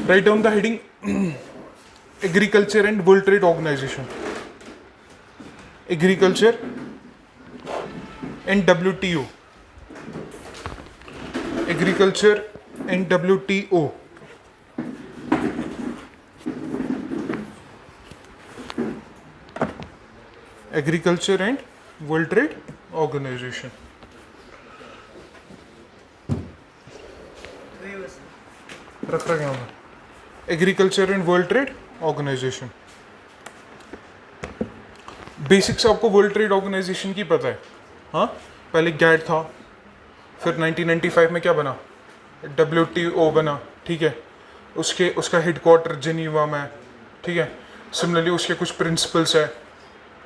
Write down the heading Agriculture and World Trade Organization. Agriculture and WTO. Agriculture and WTO. Agriculture and World Trade Organization. रख रहा हूँ agriculture and world trade organisation. Basics आपको world trade organisation की पता है. हाँ, पहले gate था, फिर 1995 में क्या बना, WTO बना. ठीक है, उसका हेडक्वार्टर जिनीवा में. ठीक है, सिमिलरली उसके कुछ प्रिंसिपल्स है.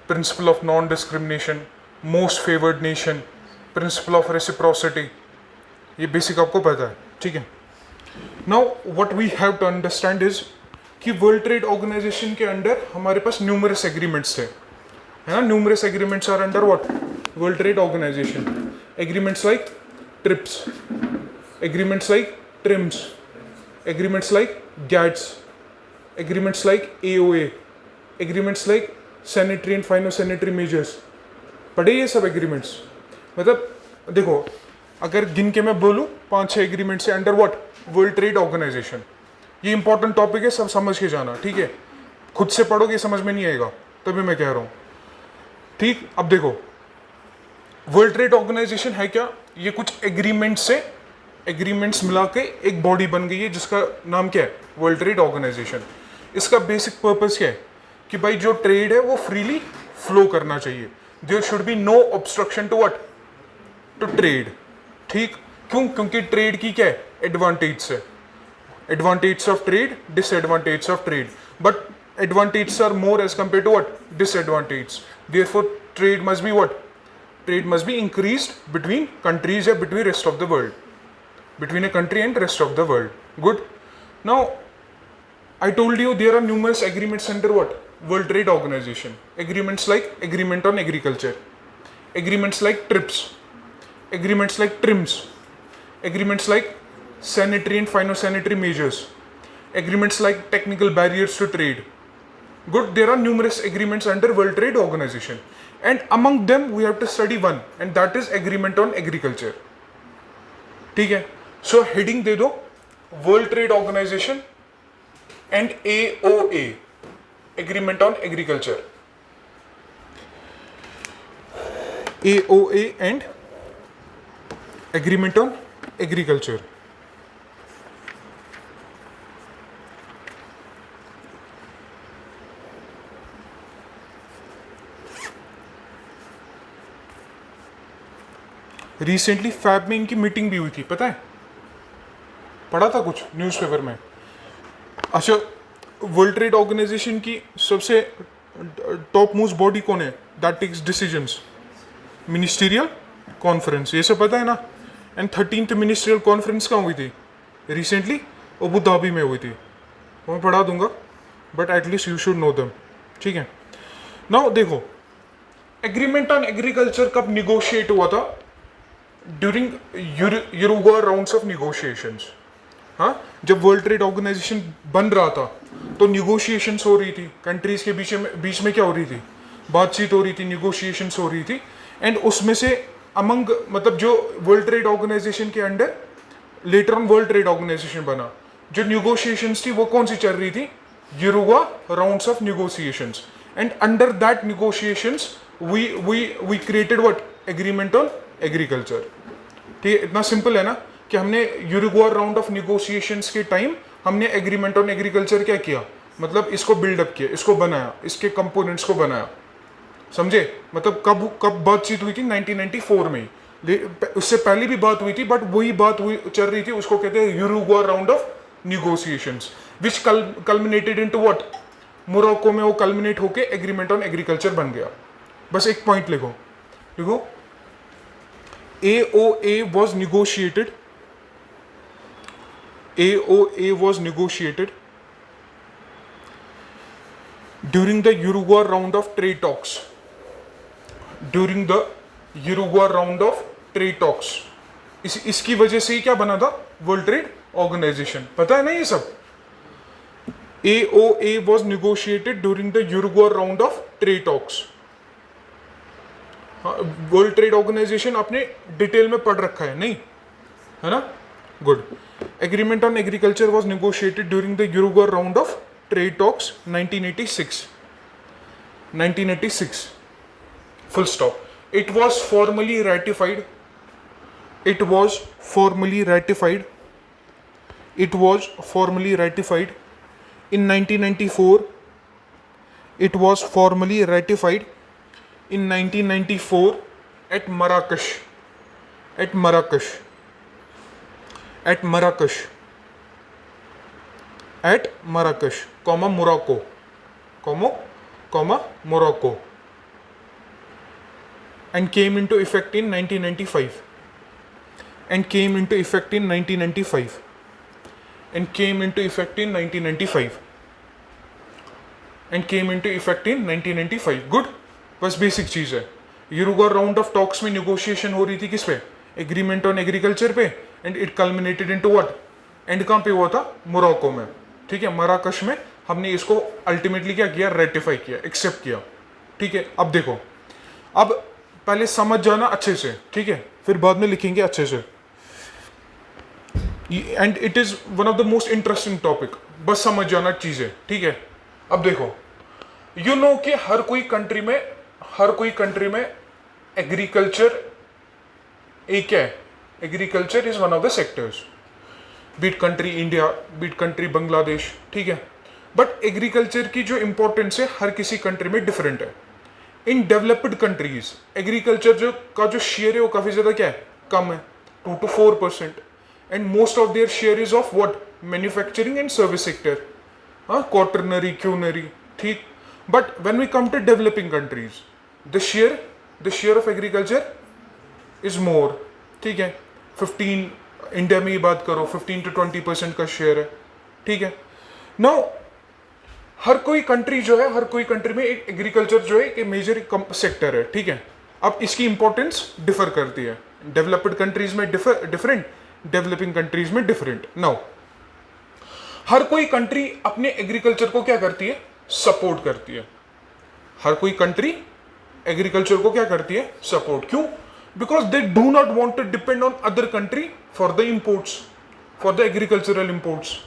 Principle of non discrimination, most favoured nation, principle of reciprocity. ये बेसिक आपको पता है. ठीक है. Now what we have to understand is कि वर्ल्ड ट्रेड ऑर्गेनाइजेशन के अंडर हमारे पास न्यूमरस एग्रीमेंट्स थे, है ना. Numerous agreements are under what, world trade organisation. Agreements like TRIPS, agreements like TRIMS, agreements like GATS, agreements like AOA, agreements like sanitary and phytosanitary measures. पढ़े ये सब agreements. मतलब देखो, अगर गिन के मैं बोलूँ 5-6 एग्रीमेंट्स है under what, world trade organisation. ये इंपॉर्टेंट टॉपिक है, सब समझ के जाना. ठीक है, खुद से पढ़ोगे समझ में नहीं आएगा, तभी मैं कह रहा हूँ. ठीक, अब देखो वर्ल्ड ट्रेड ऑर्गेनाइजेशन है क्या, ये कुछ एग्रीमेंट्स से एग्रीमेंट्स मिला के एक बॉडी बन गई है जिसका नाम क्या है, वर्ल्ड ट्रेड ऑर्गेनाइजेशन. इसका बेसिक पर्पस क्या है कि भाई जो ट्रेड है वो फ्रीली फ्लो करना चाहिए. There should be no obstruction to what, to trade. ठीक, क्यों, क्योंकि ट्रेड की क्या है, एडवांटेज है. Advantage of trade, disadvantage of trade, but advantage are more as compare to what, disadvantage. Therefore trade must be what, trade must be increased between countries या between rest of the world, between a country and rest of the world. Good. Now I told you there are numerous agreements under what, World Trade Organization. Agreements like agreement on agriculture, agreements like TRIPS, agreements like TRIMS, agreements like sanitary and phytosanitary measures, agreements like technical barriers to trade. Good. There are numerous agreements under World Trade Organization, and among them we have to study one, and that is agreement on agriculture. ठीक है. सो heading दे दो, world trade organisation and AOA, agreement on agriculture. AOA and agreement on agriculture. Recently फैब में इनकी meeting भी हुई थी, पता है, पढ़ा था कुछ न्यूज़पेपर में. अच्छा, वर्ल्ड ट्रेड ऑर्गेनाइजेशन की सबसे टॉप मोस्ट बॉडी कौन है, that takes decisions, ministerial conference. ये सब पता है ना. एंड 13th मिनिस्ट्रियल कॉन्फ्रेंस कहाँ हुई थी, रिसेंटली अबू धाबी में हुई थी. मैं पढ़ा दूंगा, but at least you should know them. ठीक है. नाउ देखो, एग्रीमेंट ऑन एग्रीकल्चर कब निगोशिएट हुआ था, during Uruguay rounds of negotiations. हाँ, जब वर्ल्ड ट्रेड ऑर्गेनाइजेशन बन रहा था तो निगोशिएशंस हो रही थी कंट्रीज के बीच में क्या हो रही थी, बातचीत हो रही थी, निगोशिएशंस हो रही थी. एंड उसमें से अमंग, मतलब जो वर्ल्ड ट्रेड ऑर्गेनाइजेशन के under later on world trade organisation बना, जो निगोशिएशंस थी वो कौन सी चल रही थी, Uruguay rounds of negotiations. And under that negotiations we created what, agreement on agriculture. ठीक है, इतना सिंपल है ना कि हमने यूरुग्वे राउंड ऑफ निगोशिएशंस के टाइम हमने एग्रीमेंट ऑन एग्रीकल्चर क्या किया, मतलब इसको बिल्डअप किया, इसको बनाया, इसके कंपोनेंट्स को बनाया. समझे, मतलब कब बातचीत हुई थी, 1994 में. उससे पहले भी बात हुई थी, बट वही बात हुई चल रही थी, उसको कहते हैं Uruguay round of negotiations, which culminated into what, Morocco में वो कल्मिनेट होके एग्रीमेंट ऑन एग्रीकल्चर बन गया. बस एक पॉइंट लिखो, देखो, AOA was negotiated. AOA was negotiated during the Uruguay round of trade talks. During the Uruguay round of trade talks. इसकी वजह से ही क्या बना था, वर्ल्ड ट्रेड ऑर्गेनाइजेशन. पता है ना ये सब. AOA was negotiated during the Uruguay round of trade talks. World trade organisation आपने डिटेल में पढ़ रखा है नहीं, है ना? Good. Agreement on agriculture was negotiated during the Uruguay round of trade talks 1986. Full stop. It was formally ratified. It was formally ratified in 1994. It was formally ratified in 1994 at Marrakesh. Morocco, and came into effect in 1995. And came into effect in 1995. Good. बस basic चीज़ है. Uruguay round of talks में negotiation हो रही थी किस पे? Agreement on agriculture पे. And it culminated into what? And कहाँ पे हुआ था? मोरक्को में. ठीक है, मराकश में हमने इसको अल्टीमेटली क्या किया? रेटिफाई किया, एक्सेप्ट किया. ठीक है, अब देखो, अब पहले समझ जाना अच्छे से, ठीक है, फिर बाद में लिखेंगे अच्छे से. And it is one of the most interesting topic. बस समझ जाना चीजें, ठीक है. अब देखो, यू नो कि हर कोई कंट्री में एग्रीकल्चर एक है. Agriculture is one of the sectors. Be it country India, be it country Bangladesh, ठीक है. बट एग्रीकल्चर की जो इंपॉर्टेंस है हर किसी कंट्री में डिफरेंट है. इन डेवलप्ड कंट्रीज एग्रीकल्चर का जो शेयर है वो काफी ज्यादा क्या है? कम है, 2 to 4%. And most of their share is of what? Manufacturing and service sector, quaternary, quinary, ठीक. But when we come to developing countries, the share of agriculture is more, ठीक है. 15, इंडिया में ही बात करो 15 to 20% का शेयर है, ठीक है. नाउ हर कोई कंट्री में एक एग्रीकल्चर जो है एक मेजर सेक्टर है, ठीक है. अब इसकी इंपॉर्टेंस डिफर करती है. डेवलप्ड कंट्रीज में डिफरेंट, डेवलपिंग कंट्रीज में डिफरेंट. नाउ हर कोई कंट्री अपने एग्रीकल्चर को क्या करती है? सपोर्ट करती है. हर कोई कंट्री एग्रीकल्चर को क्या करती है? सपोर्ट. क्यों? Because they do not want to depend on other country for the imports, for the agricultural imports.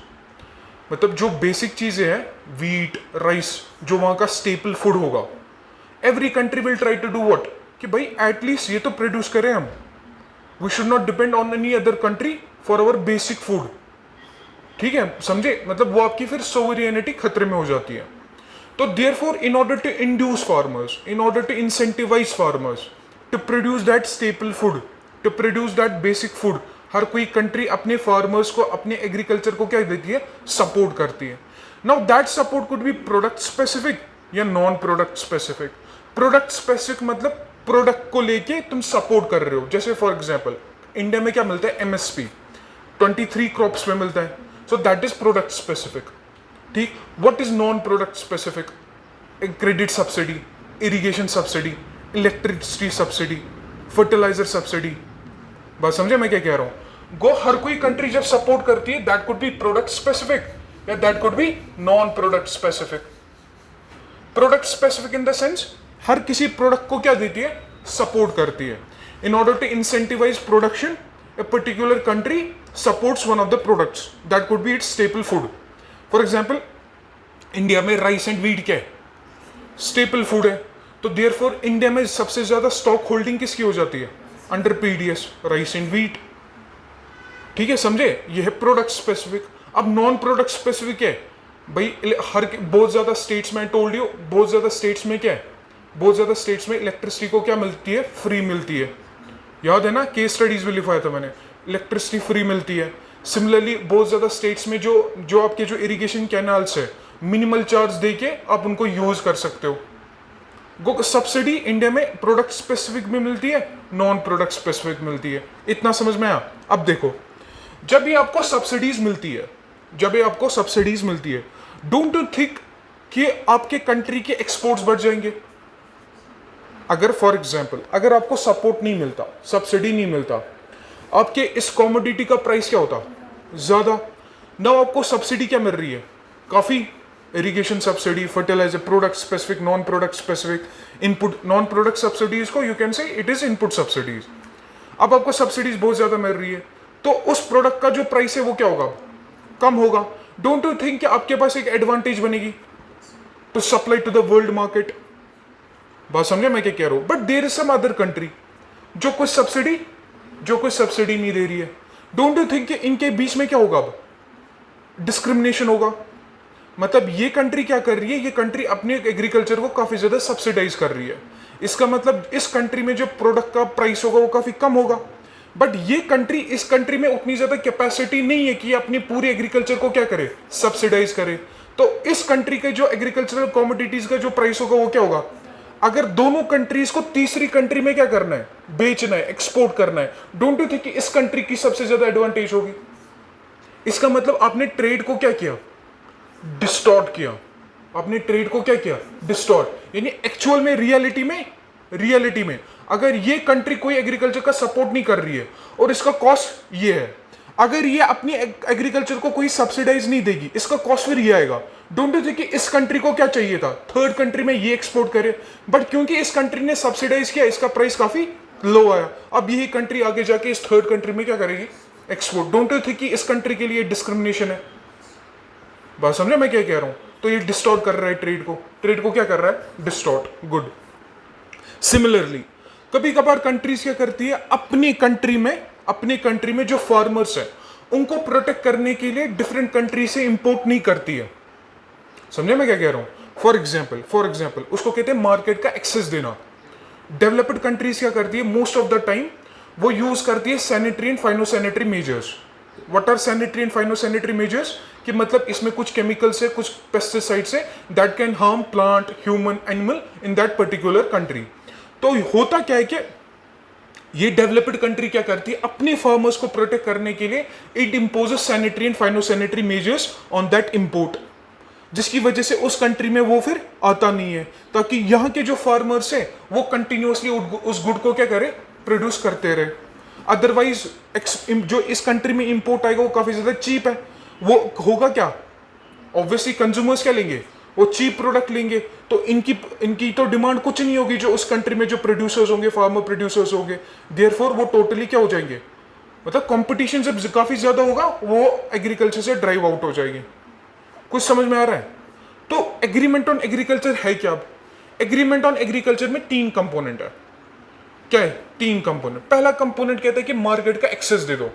मतलब जो बेसिक चीजें हैं, वीट, राइस, जो वहां का स्टेपल फूड होगा, every country will try to do what? कि भाई एटलीस्ट ये तो प्रोड्यूस करें हम. We should not depend on any other country for our basic food. ठीक है, समझे? मतलब वो आपकी फिर सोवरेनिटी खतरे में हो जाती है. तो therefore in order to induce farmers, in order to incentivise farmers to produce that staple food, to produce that basic food, हर कोई कंट्री अपने फार्मर्स को, अपने एग्रीकल्चर को क्या देती है? सपोर्ट करती है. Now that support could be product specific या non product specific. Product specific मतलब प्रोडक्ट को लेके तुम सपोर्ट कर रहे हो. जैसे फॉर एग्जांपल इंडिया में क्या मिलता है? एमएसपी 23 क्रॉप्स में मिलता है. So that is product specific. ठीक. What is non product specific? Credit subsidy, irrigation subsidy, electricity subsidy, fertiliser subsidy. बात समझे मैं क्या कह रहा हूं? हर कोई कंट्री जब सपोर्ट करती है, that could be product specific या that could be non product specific. Product specific in the sense हर किसी प्रोडक्ट को क्या देती है? सपोर्ट करती है. In order to incentivise production, a particular country supports one of the products that could be its staple food. For example, India में rice and wheat क्या है? स्टेपल फूड है. तो देयरफॉर इंडिया में सबसे ज्यादा स्टॉक होल्डिंग किसकी हो जाती है? Under PDS, rice and wheat. ठीक है, समझे? ये है प्रोडक्ट स्पेसिफिक. अब नॉन प्रोडक्ट स्पेसिफिक है भाई, बहुत ज्यादा स्टेट्स में, टोल्ड यू, बहुत ज्यादा स्टेट्स में क्या है? बहुत ज्यादा स्टेट्स में इलेक्ट्रिसिटी को क्या मिलती है? फ्री मिलती है. याद है ना, केस स्टडीज में लिखवाया था मैंने, इलेक्ट्रिसिटी फ्री मिलती है. सिमिलरली बहुत ज्यादा स्टेट्स में जो आपके जो इरिगेशन कैनाल्स है, मिनिमल चार्ज देके आप उनको यूज कर सकते हो. सब्सिडी इंडिया में प्रोडक्ट स्पेसिफिक भी मिलती है, नॉन प्रोडक्ट स्पेसिफिक मिलती है. इतना समझ में आया? अब देखो, जब भी आपको सब्सिडीज मिलती है, डोंट यू थिंक कि आपके कंट्री के एक्सपोर्ट्स बढ़ जाएंगे? अगर फॉर एग्जाम्पल अगर आपको सपोर्ट नहीं मिलता, सब्सिडी नहीं मिलता, आपके इस कॉमोडिटी का प्राइस क्या होता? ज्यादा. नाउ आपको सब्सिडी क्या मिल रही है? काफी. Irrigation subsidy, fertiliser, product specific, non product specific, input, non product subsidies को you can say it is input subsidies. अब आपको सब्सिडीज बहुत ज्यादा मिल रही है तो उस प्रोडक्ट का जो प्राइस है वो क्या होगा, कम होगा। डोंट यू थिंक कि आपके पास एक एडवांटेज बनेगी to supply to the world market. बात समझे मैं क्या कह रहा हूं। But there is some other country जो कुछ सब्सिडी नहीं दे रही है। डोंट यू थिंक कि इनके बीच में क्या होगा, अब डिस्क्रिमिनेशन होगा। मतलब ये कंट्री क्या कर रही है, ये कंट्री अपने एग्रीकल्चर को काफी ज्यादा सब्सिडाइज कर रही है। इसका मतलब इस कंट्री में जो प्रोडक्ट का प्राइस होगा वो काफी कम होगा। बट ये कंट्री, इस कंट्री में उतनी ज्यादा कैपेसिटी नहीं है कि ये अपनी पूरे एग्रीकल्चर को क्या करे, सब्सिडाइज करे। तो इस कंट्री के जो एग्रीकल्चरल कमोडिटीज का जो प्राइस होगा वो क्या होगा। अगर दोनों कंट्रीज को तीसरी कंट्री में क्या करना है, बेचना है, एक्सपोर्ट करना है, डोंट यू थिंक कि इस कंट्री की सबसे ज्यादा एडवांटेज होगी। इसका मतलब आपने ट्रेड को क्या किया, डिस्टॉर्ट किया। आपने ट्रेड को क्या किया, डिस्टॉर्ट। यानी एक्चुअल में रियलिटी में अगर ये कंट्री कोई एग्रीकल्चर का सपोर्ट नहीं कर रही है और इसका कॉस्ट ये है, अगर ये अपनी एग्रीकल्चर को कोई सब्सिडाइज नहीं देगी, इसका कॉस्ट फिर ये आएगा। डोंट यू थिंक कि इस कंट्री को क्या चाहिए था, थर्ड कंट्री में ये एक्सपोर्ट करे, बट क्योंकि इस कंट्री ने सब्सिडाइज किया, इसका प्राइस काफी लो आया। अब यही कंट्री आगे जाके इस थर्ड कंट्री में क्या करेगी, एक्सपोर्ट। डोंट यू थिंक कि इस कंट्री के लिए डिस्क्रिमिनेशन है। बात समझे मैं क्या कह रहा हूं। तो ये डिस्टॉर्ट कर रहा है ट्रेड को क्या कर रहा है, डिस्टॉर्ट। गुड। सिमिलरली कभी कभार कंट्रीज क्या करती है, अपनी कंट्री में जो फार्मर्स है उनको प्रोटेक्ट करने के लिए डिफरेंट कंट्री से इंपोर्ट नहीं करती है। समझे मैं क्या कह रहा हूं। फॉर एग्जाम्पल उसको कहते हैं मार्केट का एक्सेस देना। डेवलप्ड कंट्रीज क्या करती है, मोस्ट ऑफ द टाइम वो यूज करती है sanitary and phytosanitary measures. What are sanitary and phytosanitary measures, कि मतलब इसमें कुछ केमिकल्स है, कुछ पेस्टिसाइड्स है that can harm plant, human, animal in that particular country. तो होता क्या है कि ये डेवलप्ड कंट्री क्या करती है, अपने फार्मर्स को प्रोटेक्ट करने के लिए it imposes sanitary and phytosanitary measures on that import, जिसकी वजह से उस कंट्री में वो फिर आता नहीं है, ताकि यहाँ के जो फार्मर्स है वो कंटिन्यूअसली उस गुड को क्या करे, प्रोड्यूस करते रहे। अदरवाइज जो इस कंट्री में इंपोर्ट आएगा वो काफी ज्यादा चीप है। वो होगा क्या, ऑब्वियसली कंज्यूमर्स क्या लेंगे, वो चीप प्रोडक्ट लेंगे। तो इनकी तो डिमांड कुछ नहीं होगी जो उस कंट्री में जो प्रोड्यूसर्स होंगे, फार्मर प्रोड्यूसर्स होंगे। देयरफॉर वो टोटली क्या हो जाएंगे, मतलब कंपटीशन जब काफी ज्यादा होगा वो एग्रीकल्चर से ड्राइव आउट हो जाएगी। कुछ समझ में आ रहा है। तो एग्रीमेंट ऑन एग्रीकल्चर है क्या। अब एग्रीमेंट ऑन एग्रीकल्चर में 3 कंपोनेंट है। क्या है, 3 कंपोनेंट। पहला कंपोनेंट कहता है कि मार्केट का एक्सेस दे दो।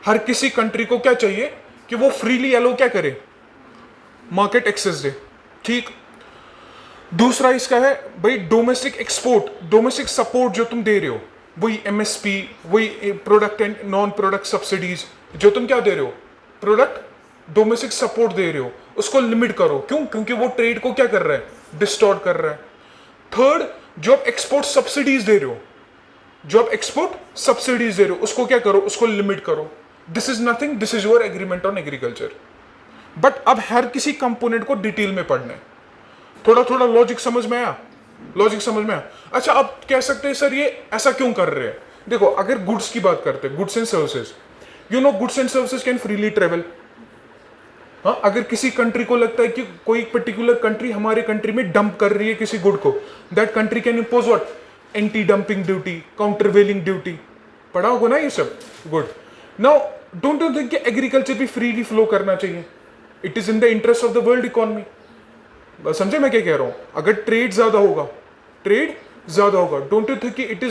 हर किसी कंट्री को क्या चाहिए कि वो फ्रीली एलो क्या करे, मार्केट एक्सेस दे। ठीक। दूसरा इसका है भाई डोमेस्टिक एक्सपोर्ट, डोमेस्टिक सपोर्ट जो तुम दे रहे हो, वही एमएसपी, वही product and non product subsidies जो तुम क्या दे रहे हो, प्रोडक्ट डोमेस्टिक सपोर्ट दे रहे हो, उसको लिमिट करो। क्यों, क्योंकि वो ट्रेड को क्या कर रहा है, डिस्टॉर्ट कर रहा है। थर्ड, जो आप एक्सपोर्ट सब्सिडीज दे रहे हो, उसको क्या करो, उसको लिमिट करो। This is nothing, this is your agreement on agriculture. But अब हर किसी कंपोनेंट को डिटेल में पढ़ना है। थोड़ा लॉजिक समझ में आया। अच्छा, आप कह सकते हैं सर ये ऐसा क्यों कर रहे हैं। देखो, अगर गुड्स की बात करते हैं, goods and services, goods and services can freely travel. हाँ, अगर किसी कंट्री को लगता है कि कोई पर्टिकुलर कंट्री हमारे कंट्री में डंप कर रही है किसी गुड को, that country can impose what, anti dumping duty, countervailing duty. पढ़ा होगा ना ये सब। Good. Now don't you think कि एग्रीकल्चर भी फ्रीली फ्लो करना चाहिए। It is in the interest of the world economy. बस समझे मैं क्या कह रहा हूं। अगर ट्रेड ज्यादा होगा, डोंट यू थिंक कि it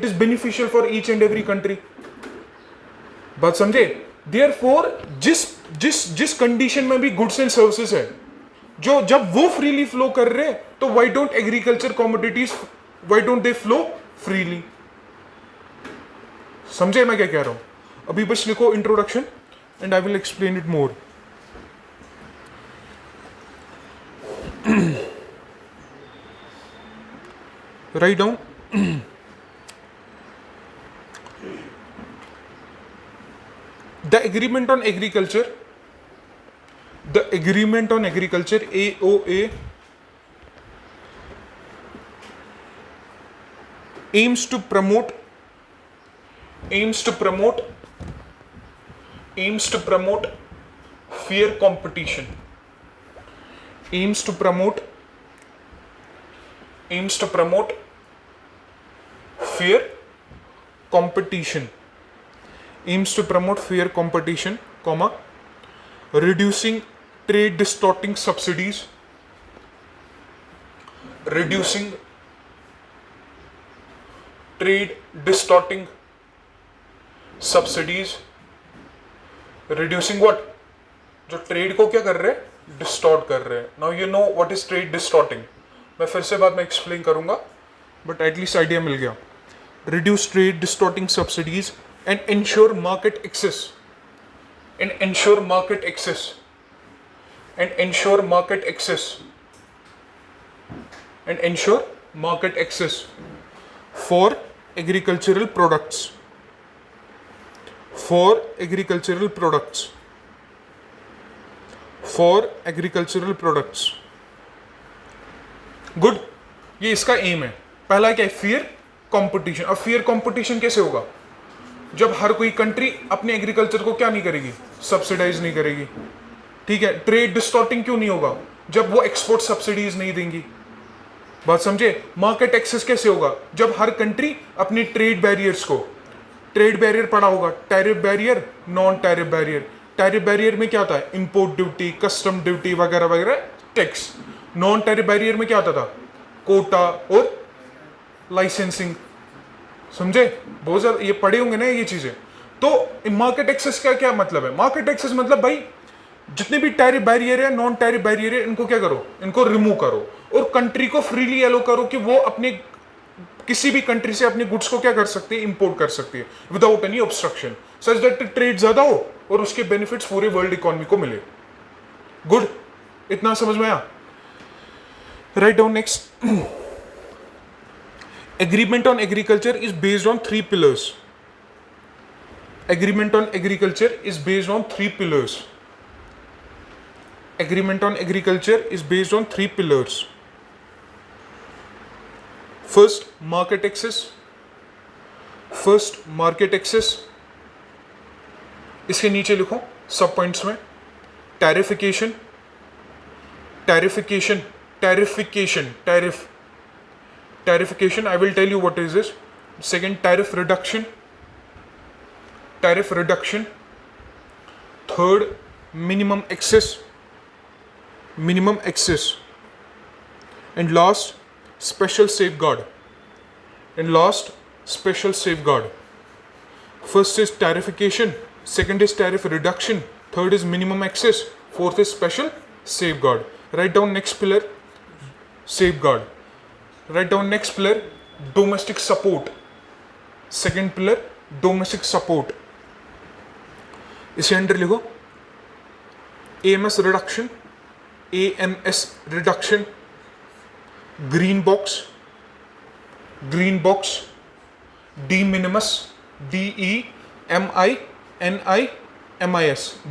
is beneficial for each and every country. बात समझे। देयरफॉर जिस कंडीशन में भी गुड्स एंड सर्विसेज है, जो जब वो फ्रीली फ्लो कर रहे हैं, तो why don't agriculture commodities, why don't they flow freely. समझे मैं क्या कह रहा हूं। अभी बस लिखो introduction and I will explain it more. Write down the agreement on agriculture, AOA, aims to promote fair competition aims to promote fair competition, aims to promote fair competition, comma, reducing trade distorting subsidies, reducing trade distorting subsidies, reducing what, जो trade को क्या कर रहे हैं, distort कर रहे हैं. Now you know what is trade distorting. मैं फिर से बाद में एक्सप्लेन करूंगा, बट एटलीस्ट आइडिया मिल गया. Reduce trade distorting subsidies and ensure market access, and ensure market access, and ensure market access, and ensure market access for agricultural products, for agricultural products, for agricultural products. Good. ये इसका M है. पहला क्या है, fear competition. अब fear competition कैसे होगा, जब हर कोई कंट्री अपने एग्रीकल्चर को क्या नहीं करेगी, सब्सिडाइज नहीं करेगी. ठीक है. ट्रेड डिस्टॉर्टिंग क्यों नहीं होगा, जब वो एक्सपोर्ट सब्सिडीज नहीं देंगी. बात समझे. मार्केट एक्सेस कैसे होगा, जब हर कंट्री अपनी ट्रेड बैरियर्स को, ट्रेड बैरियर पड़ा होगा, tariff barrier, non tariff barrier. Tariff barrier में क्या आता है, इंपोर्ट ड्यूटी, कस्टम ड्यूटी वगैरह वगैरह, टैक्स. नॉन टैरिफ बैरियर में क्या आता था, कोटा और लाइसेंसिंग. समझे. बहुत ज्यादा ये पढ़े होंगे ना ये चीजें. तो मार्केट एक्सेस का क्या मतलब है, मार्केट एक्सेस मतलब भाई जितने भी टैरिफ बैरियर है, नॉन टैरिफ बैरियर है, इनको क्या करो, इनको रिमूव करो और कंट्री को फ्रीली एलो करो कि वो अपने किसी भी कंट्री से अपने गुड्स को क्या कर सकती है, इंपोर्ट कर सकती है without any obstruction, such that trade ज्यादा हो और उसके बेनिफिट्स पूरे वर्ल्ड इकोनॉमी को मिले. गुड. इतना समझ में आया. Write down next. Agreement on agriculture is based on 3 pillars. Agreement on agriculture is based on 3 pillars. Agreement on agriculture is based on 3 pillars. First, market access. First, market access. इसके नीचे लिखो सब points में. Tarification. Tarification. Tarification. Tariff. Tarification, I will tell you what is this. Second, tariff reduction. Tariff reduction. Third, minimum access. Minimum access. And last, special safeguard. And last, special safeguard. First is tarification. Second is tariff reduction. Third is minimum access. Fourth is special safeguard. Write down next pillar, safeguard. Write down next pillar, domestic support. Second pillar, domestic support. इसे under लिखो AMS reduction, AMS reduction, green box, de minimis, DEMINIMIS,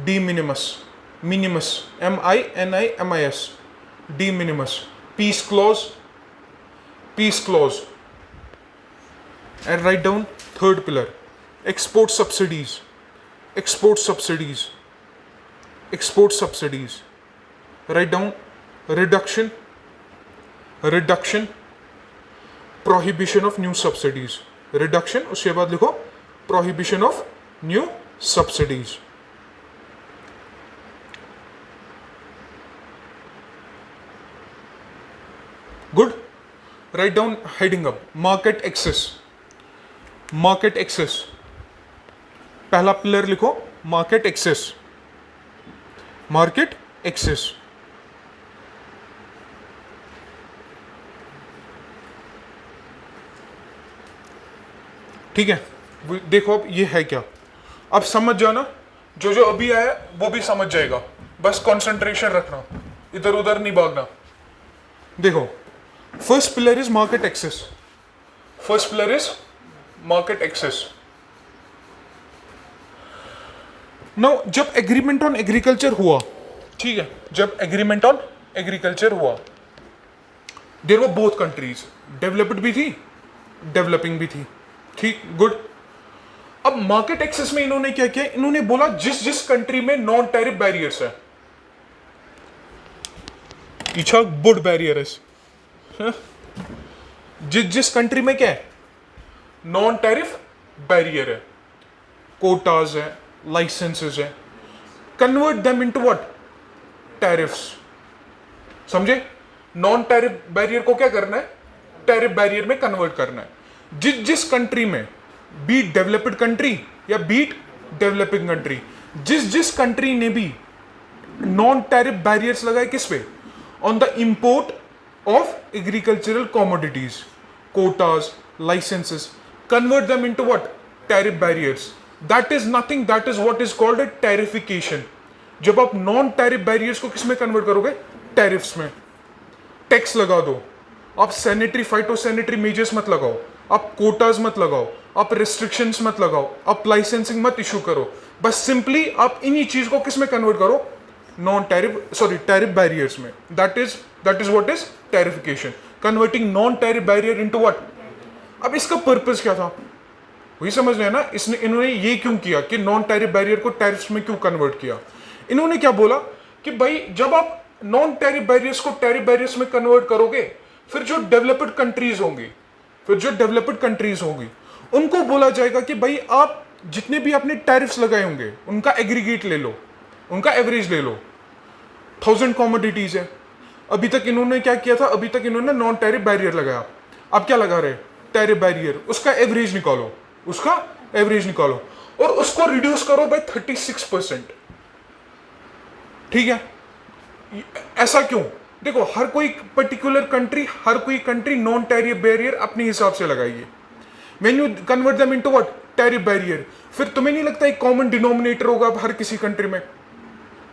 de minimis, minimus, MINIMIS, de minimis, peace clause, and write down third pillar, export subsidies, export subsidies, export subsidies. Write down reduction, prohibition of new subsidies, reduction. उसके बाद लिखो prohibition of new subsidies. Good. Write down heading up, market access. Market access. पहला pillar लिखो market access. Market access. ठीक है. देखो अब ये है क्या, अब समझ जाना. जो जो अभी आया वो भी समझ जाएगा, बस कंसंट्रेशन रखना, इधर उधर नहीं भागना. देखो, first pillar is market access. First pillar is market access. Now जब एग्रीमेंट ऑन एग्रीकल्चर हुआ, ठीक है, जब एग्रीमेंट ऑन एग्रीकल्चर हुआ, there were both countries, developed भी थी, डेवलपिंग भी थी. ठीक. गुड. अब मार्केट एक्सेस में इन्होंने क्या किया, इन्होंने बोला जिस जिस कंट्री में नॉन टैरिफ बैरियर्स है, इच्छा बुड बैरियर्स जिस कंट्री में क्या है, नॉन टैरिफ बैरियर है, कोटाज है, लाइसेंसेस है, convert them into what, tariffs. समझे? नॉन टैरिफ बैरियर को क्या करना है, टैरिफ बैरियर में कन्वर्ट करना है। जिस कंट्री में, बीट डेवलप्ड कंट्री या बीट डेवलपिंग कंट्री, जिस कंट्री ने भी नॉन टैरिफ बैरियर्स लगाए किस पे, on the import of agricultural commodities, quotas, licences, convert them into what, tariff barriers. That is nothing, that is what is called a tariffication. जब आप non tariff barriers को किस में कन्वर्ट करोगे, tariffs में। टैक्स लगा दो, आप सैनिटरी फाइटोसैनिटरी मेजर्स मत लगाओ, आप कोटाज मत लगाओ, आप रिस्ट्रिक्शंस मत लगाओ, आप लाइसेंसिंग मत इशू करो, बस सिंपली आप इन्हीं चीज को किस में कन्वर्ट करो, non tariff, sorry tariff barriers में। That is what is tariffication, converting non tariff barrier into what. अब इसका पर्पस क्या था, वही समझ रहे हैं ना, इन्होंने ये क्यों किया कि नॉन टैरिफ बैरियर को टैरिफ्स में क्यों कन्वर्ट किया। इन्होंने क्या बोला कि भाई जब आप नॉन टैरिफ बैरियर्स को टैरिफ बैरियर्स में कन्वर्ट करोगे, फिर जो डेवलप्ड कंट्रीज होंगी, उनको बोला जाएगा कि भाई आप जितने भी आपने टैरिफ्स लगाए होंगे उनका एग्रीगेट ले लो, उनका एवरेज ले लो। 1000 कॉमोडिटीज है, अभी तक इन्होंने क्या किया था, अभी तक इन्होंने नॉन टैरिफ बैरियर लगाया, अब क्या लगा रहे, टैरिफ बैरियर, उसका एवरेज निकालो, और उसको रिड्यूस करो बाय 36%। ठीक है, ऐसा क्यों? देखो, हर कोई पर्टिकुलर कंट्री, हर कोई कंट्री नॉन टैरिफ बैरियर अपने हिसाब से लगाइए। When you convert them into what, tariff barrier, फिर तुम्हें नहीं लगता एक कॉमन डिनोमिनेटर होगा अब हर किसी कंट्री में?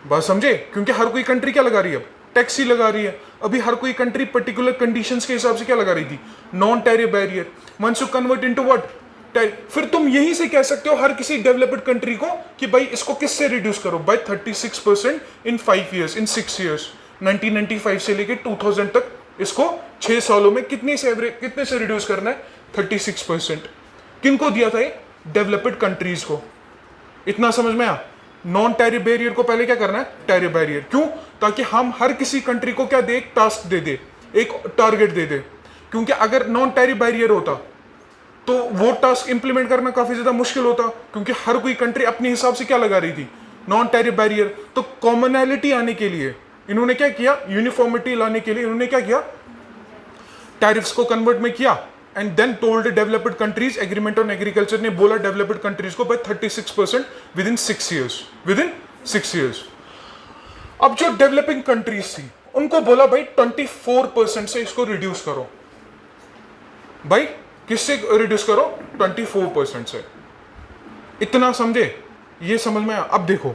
बात समझे? क्योंकि हर कोई कंट्री क्या लगा रही है, टैक्स ही लगा रही है। अभी हर कोई कंट्री पर्टिकुलर कंडीशंस के हिसाब से क्या लगा रही थी, non tariff barrier. Once you convert into what, फिर तुम यहीं से कह सकते हो हर किसी डेवलप्ड कंट्री को कि भाई इसको किससे रिड्यूस करो, बाय 36% इन 5 ईयर्स, इन 6 ईयर्स। 1995 से लेके 2000 तक इसको 6 सालों में कितने से रिड्यूस करना है, 36%। किनको दिया था ये, डेवलप्ड कंट्रीज को। इतना समझ में आया? नॉन टैरिफ बैरियर को पहले क्या करना है, टैरिफ बैरियर। क्यों? ताकि हम हर किसी कंट्री को क्या दे, एक टास्क दे दे, एक टारगेट दे दे। क्योंकि अगर नॉन टैरिफ बैरियर होता तो वो टास्क इंप्लीमेंट करना काफी ज्यादा मुश्किल होता, क्योंकि हर कोई कंट्री अपने हिसाब से क्या लगा रही थी, नॉन टैरिफ बैरियर। तो कॉमनैलिटी आने के लिए इन्होंने क्या किया, यूनिफॉर्मिटी लाने के लिए इन्होंने क्या किया, टैरिफ्स को कन्वर्ट में किया, and then told developed countries, agreement on agriculture ने बोला डेवलप्ड कंट्रीज को बाय 36% विद इन 6 ईयर्स। अब जो डेवलपिंग कंट्रीज थी उनको बोला भाई 24% से इसको रिड्यूस करो। भाई किससे रिड्यूस करो, 24% से। इतना समझे? ये समझ में आया? अब देखो,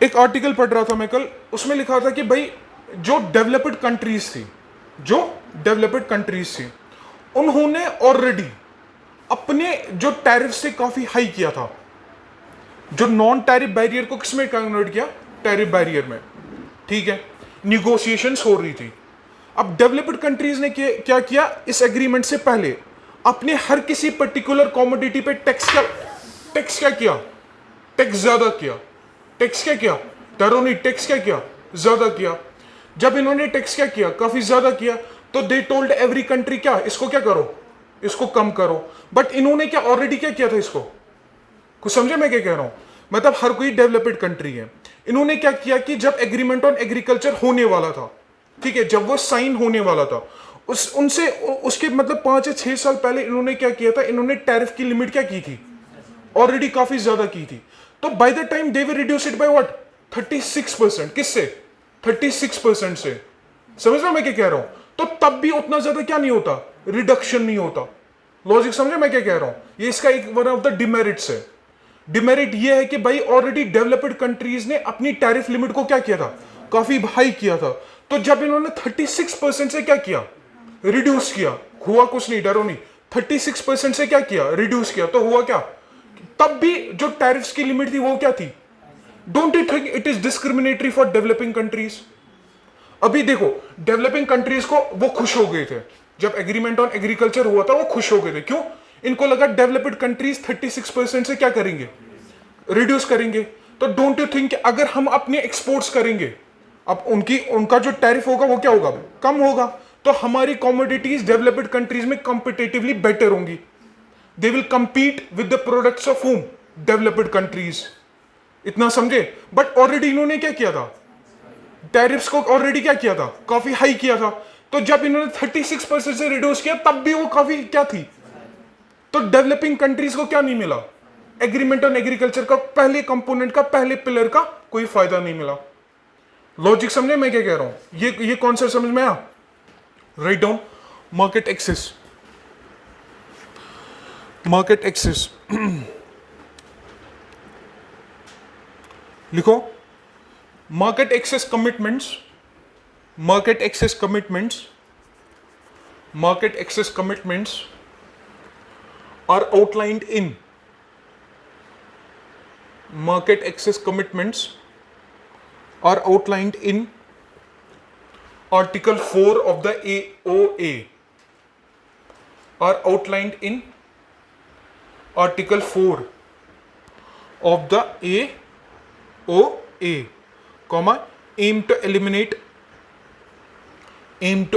एक आर्टिकल पढ़ रहा था मैं कल, उसमें लिखा था कि भाई जो डेवलप्ड कंट्रीज थी उन्होंने ऑलरेडी अपने जो टैरिफ से काफी हाई किया था। जो नॉन टैरिफ बैरियर को किसमें कन्वर्ट किया, टैरिफ बैरियर में। ठीक है, निगोशिएशंस हो रही थी। अब डेवलप्ड कंट्रीज ने क्या किया, इस एग्रीमेंट से पहले अपने हर किसी पर्टिकुलर कॉमोडिटी पे टैक्स ज्यादा किया, टैक्स क्या किया, ज्यादा किया। जब इन्होंने टैक्स क्या किया, काफी ज्यादा किया, तो दे टोल्ड एवरी कंट्री क्या, इसको क्या करो, इसको कम करो। बट इन्होंने क्या ऑलरेडी क्या किया था, इसको कुछ समझे मैं क्या कह रहा हूं? मतलब हर कोई डेवलप्ड कंट्री है, इन्होंने क्या किया कि जब एग्रीमेंट ऑन एग्रीकल्चर होने वाला था, ठीक है, जब वो साइन होने वाला था, उसके मतलब 5 या 6 साल पहले इन्होंने क्या किया था, इन्होंने टैरिफ की लिमिट क्या की थी, ऑलरेडी काफी ज्यादा की थी। तो by the time they will reduce it by what, 36%। किससे, 36% से। समझ रहे मैं क्या कह रहा हूं? तो तब भी उतना ज्यादा क्या नहीं होता, रिडक्शन नहीं होता। लॉजिक समझे मैं क्या कह रहा हूं? ये इसका एक वन ऑफ द डिमेरिट्स है। डिमेरिट ये है कि भाई ऑलरेडी डेवलप्ड कंट्रीज ने अपनी टैरिफ लिमिट को क्या किया था, काफी हाई किया था। तो जब इन्होंने 36% से क्या किया, रिड्यूस किया, हुआ कुछ नहीं, डरो नहीं, 36% से क्या किया, रिड्यूस किया, तो हुआ क्या, तब भी जो टैरिफ्स की लिमिट थी वो क्या थी। Don't you think it is discriminatory for developing countries? अभी देखो, डेवलपिंग कंट्रीज को वो खुश हो गए थे जब एग्रीमेंट ऑन एग्रीकल्चर हुआ था, वो खुश हो गए थे। क्यों? इनको लगा डेवलप्ड कंट्रीज 36% से क्या करेंगे, रिड्यूस करेंगे। तो डोंट यू थिंक अगर हम अपने एक्सपोर्ट्स करेंगे अब उनका जो टैरिफ होगा वो क्या होगा, कम होगा, तो हमारी कमोडिटीज डेवलप्ड कंट्रीज में कंपिटेटिवली बेटर होंगी. They will compete with the products of home, developed countries. इतना समझे. बट ऑलरेडी इन्होंने क्या किया था, टैरिफ्स को ऑलरेडी क्या किया था, काफी हाई किया था. तो जब इन्होंने 36% से रिड्यूस किया तब भी वो काफी क्या थी. तो डेवलपिंग कंट्रीज को क्या नहीं मिला, एग्रीमेंट ऑन एग्रीकल्चर का पहले कंपोनेंट का, पहले पिलर का कोई फायदा नहीं मिला. लॉजिक समझे मैं क्या कह रहा हूं. ये कॉन्सेप्ट समझ में आया. Write down market access. Market access लिखो. Market access commitments, market access commitments, market access commitments are outlined in, market access commitments are outlined in Article 4 of the AOA, are outlined in Article 4 of the AOA, comma, aim to eliminate and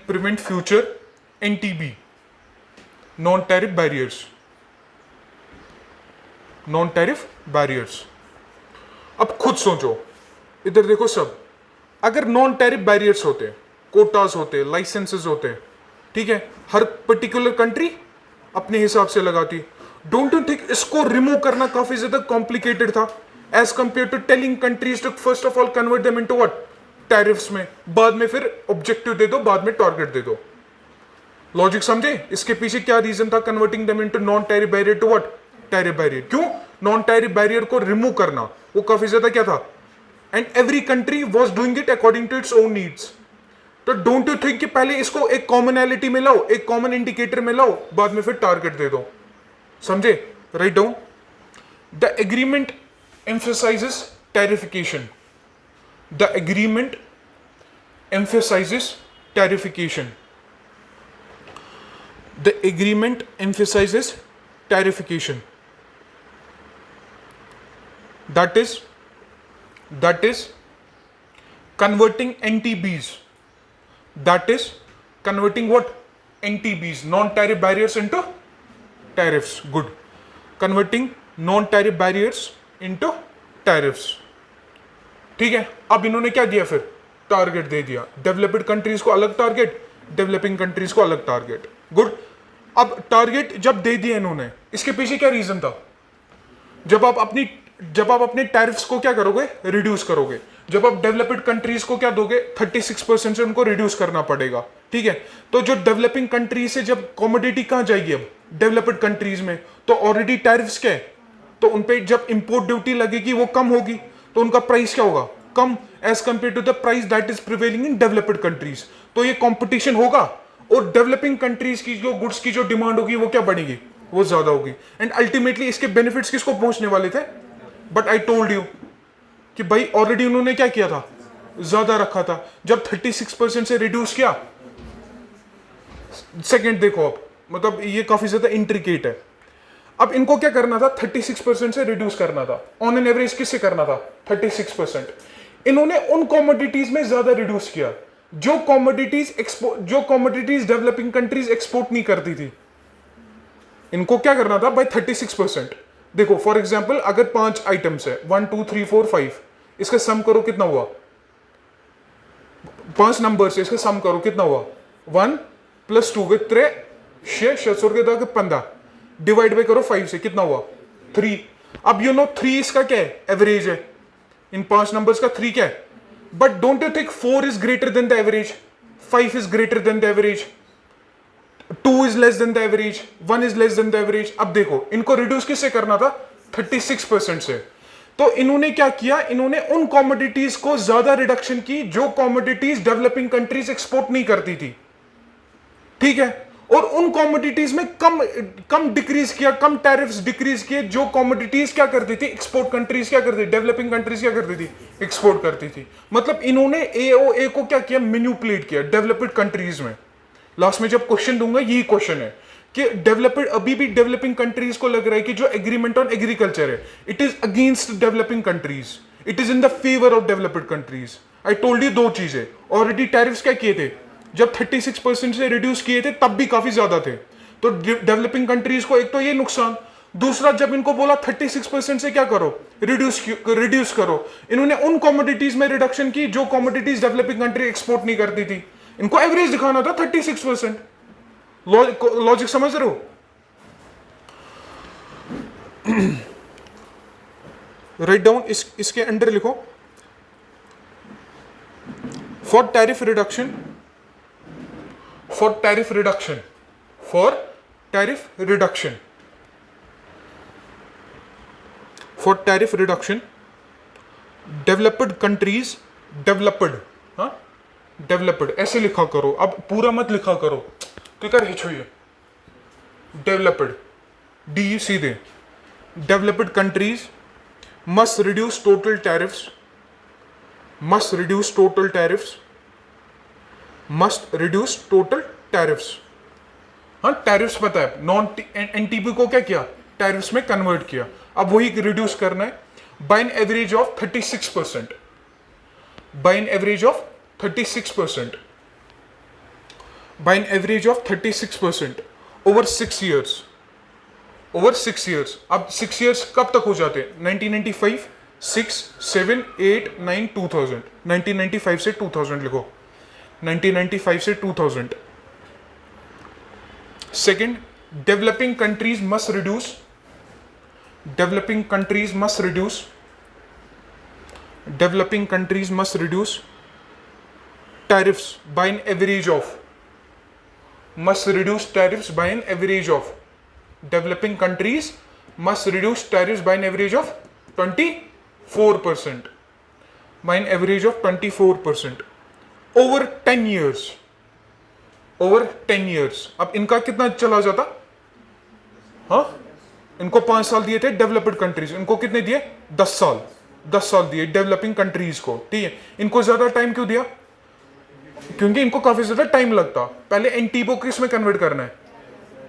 prevent future NTB, non-tariff barriers. अब खुद सोचो, इधर देखो सब, अगर non tariff barriers होते, quotas होते, licences होते, ठीक है, हर पर्टिकुलर कंट्री अपने हिसाब से लगाती. डोंट यू थिंक इसको रिमूव करना काफी ज्यादा कॉम्प्लिकेटेड था, as compare to telling countries to first of all convert them into what, tariffs में, बाद में फिर ऑब्जेक्टिव दे दो, बाद में टारगेट दे दो. लॉजिक समझे. इसके पीछे क्या रीजन था converting them into non tariff barrier to what, tariff barrier. क्यों नॉन टैरिफ बैरियर को रिमूव करना, वो काफी ज्यादा क्या था, and every country was doing it according to its own needs. तो डोंट यू थिंक कि पहले इसको एक कॉमनैलिटी में लाओ, एक कॉमन इंडिकेटर में लाओ, बाद में फिर टारगेट दे दो. समझे. Write down. The agreement emphasizes tarification. The agreement emphasizes tarification. The agreement emphasizes tarification. That is converting NTBs. That is converting what? NTBs, non-tariff barriers, into tariffs. Good. Converting non-tariff barriers into tariffs. ठीक है. अब इन्होंने क्या दिया फिर, target दे दिया. Developed countries को अलग टारगेट, डेवलपिंग कंट्रीज को अलग टारगेट. गुड. अब टारगेट जब दे दिया इन्होंने, इसके पीछे क्या रीजन था. जब आप अपने टैरिफ्स को क्या करोगे, रिड्यूस करोगे, जब आप डेवलप्ड कंट्रीज को क्या दोगे, 36% से उनको रिड्यूस करना पड़ेगा. ठीक है. तो जो डेवलपिंग कंट्रीज से जब कमोडिटी कहां जाएगी, अब डेवलप्ड कंट्रीज में, तो ऑलरेडी टैरिफ्स क्या है, तो उनपे जब इंपोर्ट ड्यूटी लगेगी वो कम होगी, तो उनका प्राइस क्या होगा, कम, as compare to the price that is prevailing in developed countries. तो ये कंपटीशन होगा, और डेवलपिंग कंट्रीज की जो गुड्स की जो डिमांड होगी वो क्या बढ़ेगी, वो ज्यादा होगी. एंड अल्टीमेटली इसके बेनिफिट्स किसको पहुंचने वाले थे. बट आई टोल्ड यू कि भाई ऑलरेडी उन्होंने क्या किया था, ज्यादा रखा था. जब 36% से रिड्यूस किया, सेकेंड देखो, अब मतलब ये काफी ज्यादा इंट्रिकेट है. अब इनको क्या करना था, 36% से रिड्यूस करना था. ऑन एन एवरेज किससे करना था, 36%. इन्होंने उन कमोडिटीज में ज्यादा रिड्यूस किया जो कमोडिटीज डेवलपिंग कंट्रीज एक्सपोर्ट नहीं करती थी. इनको क्या करना था भाई, 36%. देखो फॉर एग्जाम्पल, अगर 5 आइटम्स है, 1 2 3 4 5, इसका सम करो कितना हुआ, 5 नंबर से इसका सम करो कितना हुआ, 1 + 2 3 6 15, डिवाइड बाय करो 5 से कितना हुआ, 3. अब यू नो 3 इसका क्या है, एवरेज है. इन 5 नंबर्स का 3 क्या है. But don't you think 4 is greater than the average, 5 is greater than the average, 2 is less than the average, 1 is less than the average. अब देखो इनको रिड्यूस किससे करना था, 36% से. तो इन्होंने क्या किया, इन्होंने उन कॉमोडिटीज को ज्यादा रिडक्शन की जो कॉमोडिटीज डेवलपिंग कंट्रीज एक्सपोर्ट नहीं करती थी. ठीक है. और उन कॉमोडिटीज में कम कम डिक्रीज किया, कम टैरिफ्स डिक्रीज किए जो कॉमोडिटीज क्या करती थी, एक्सपोर्ट कंट्रीज क्या करती थी, डेवलपिंग कंट्रीज क्या करती थी, एक्सपोर्ट करती थी। मतलब इन्होंने एओए को क्या किया, मैनिपुलेट किया डेवलप्ड कंट्रीज में। लास्ट में जब क्वेश्चन दूंगा यही क्वेश्चन है कि डेवलप्ड, अभी भी डेवलपिंग कंट्रीज को लग रहा है कि जो एग्रीमेंट ऑन एग्रीकल्चर है it is against developing countries, it is in the favour of developed countries. I told you दो चीजें ऑलरेडी। टैरिफ्स क्या किए थे, जब 36% से रिड्यूस किए थे तब भी काफी ज्यादा थे, तो डेवलपिंग कंट्रीज को एक तो ये नुकसान, दूसरा जब इनको बोला 36% से क्या करो, रिड्यूस करो, इन्होंने उन कमोडिटीज में रिडक्शन की जो कमोडिटीज डेवलपिंग कंट्री एक्सपोर्ट नहीं करती थी। इनको एवरेज दिखाना था 36%। लॉजिक समझ रहे हो? राइट डाउन, इसके अंडर लिखो for tariff reduction, for tariff reduction, for tariff reduction, for tariff reduction, developed countries, developed, हाँ developed ऐसे लिखा करो, अब पूरा मत लिखा करो तो क्या हिच हुई है, developed डी सीधे, developed countries must reduce total tariffs, must reduce total tariffs, must reduce total tariffs. हाँ टैरिफ्स पता है, नॉन एनटीपी को क्या किया, टैरिफ्स में कन्वर्ट किया, अब वही रिड्यूस करना है by an average of 36%, by an average of 36%, by an average of 36% over 6 years, over 6 years. अब 6 ईयर्स कब तक हो जाते हैं, 1995, 6, 7, 8, 9, 2000, 1995 से 2000 लिखो, 1995 से 2000। Second, developing countries must reduce, developing countries must reduce, developing countries must reduce tariffs by an average of, must reduce tariffs by an average of, developing countries must reduce tariffs by an average of 24%, by an average of 24% over 10 years, over 10 years. अब इनका कितना चला जाता, हाँ इनको 5 साल दिए थे डेवलप्ड कंट्रीज, इनको कितने दिए, 10 साल, 10 साल दिए डेवलपिंग कंट्रीज को, ठीक है। इनको ज्यादा टाइम क्यों दिया, क्योंकि इनको काफी ज्यादा टाइम लगता, पहले एनटीपो किस में कन्वर्ट करना है,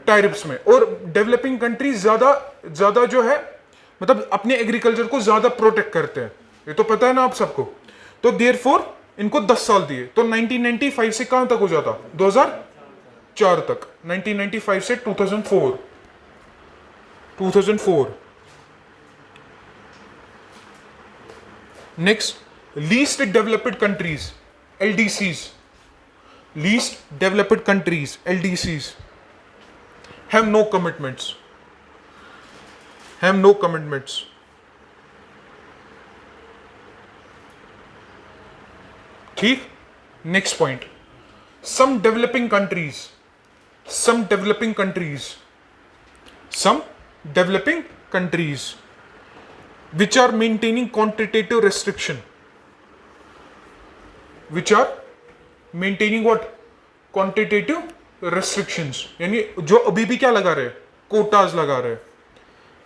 टैरिफ्स में, और डेवलपिंग कंट्रीज ज्यादा जो है मतलब अपने एग्रीकल्चर को ज्यादा प्रोटेक्ट करते हैं, ये तो पता है ना आप सबको। तो देयरफॉर इनको 10 साल दिए, तो 1995 से कहां तक हो जाता, 2004 तक, 1995 से 2004, 2004। Next, least developed countries, LDCs, least developed countries LDCs have no commitments, have no commitments। ठीक, next point, some developing countries, some developing countries, some developing countries which are maintaining quantitative restriction, which are maintaining what, quantitative restrictions, यानी जो अभी भी क्या लगा रहे हैं, कोटाज लगा रहे हैं,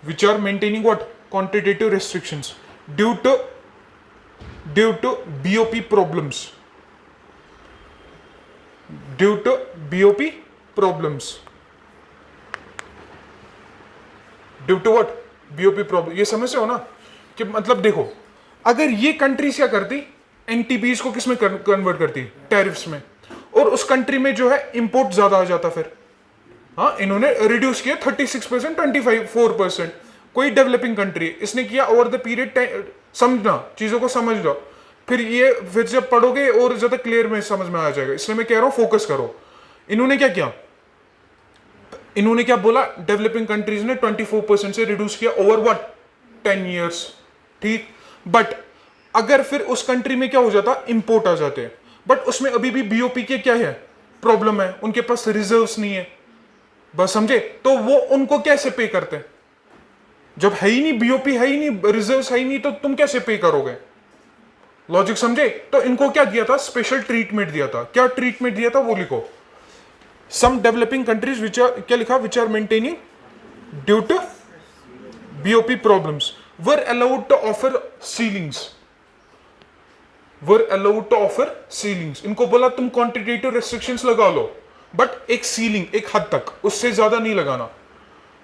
which are maintaining what, quantitative restrictions due to BOP problems, due to BOP problems, due to what, BOP problem। ये समझ रहे हो ना कि मतलब देखो, अगर ये कंट्रीज क्या करती, एनटीपीज को किस में कन्वर्ट करती, टैरिफ्स में, और उस कंट्री में जो है इंपोर्ट ज्यादा आ जाता, फिर हाँ इन्होंने रिड्यूस किया 36%, 24%। कोई डेवलपिंग कंट्री, इसने किया ओवर द पीरियड, समझना चीजों को समझ लो, फिर जब पढ़ोगे और ज्यादा क्लियर में समझ में आ जाएगा, इसलिए मैं कह रहा हूं फोकस करो। इन्होंने क्या किया, इन्होंने क्या बोला, डेवलपिंग कंट्रीज ने 24% से रिड्यूस किया ओवर व्हाट, 10 ईयर्स, ठीक। बट अगर फिर उस कंट्री में क्या हो जाता, इंपोर्ट आ जाते हैं, बट उसमें अभी भी बीओपी के क्या है, प्रॉब्लम है, उनके पास रिजर्व्स नहीं है, बस समझे, तो वो उनको कैसे पे करते हैं, जब है ही नहीं, बीओपी है ही नहीं, रिजर्व्स है ही नहीं, तो तुम कैसे पे करोगे, लॉजिक समझे। तो इनको क्या दिया था, स्पेशल ट्रीटमेंट दिया था। क्या ट्रीटमेंट दिया था वो लिखो, some developing countries which are, क्या लिखा, which are maintaining due to BOP problems were allowed to offer ceilings, were allowed to offer ceilings. इनको बोला तुम क्वांटिटेटिव रेस्ट्रिक्शंस लगा लो, बट एक सीलिंग, एक हद तक, उससे ज्यादा नहीं लगाना।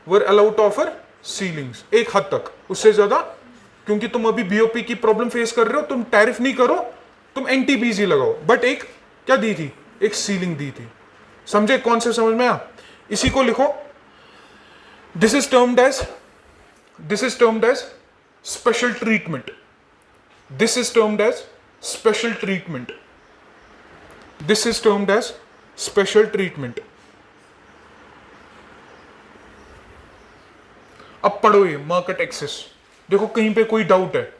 Were allowed to offer ceilings, एक हद तक, उससे ज्यादा, क्योंकि तुम अभी बीओपी की प्रॉब्लम फेस कर रहे हो, तुम टैरिफ नहीं करो, तुम एनटीबीजी लगाओ, बट एक क्या दी थी, एक सीलिंग दी थी। समझे कौन से, समझ में आया? इसी को लिखो, this is termed as special treatment, this is termed as special treatment, this is termed as special treatment. अब पढ़ो ये मार्केट एक्सेस, देखो कहीं पे कोई डाउट है?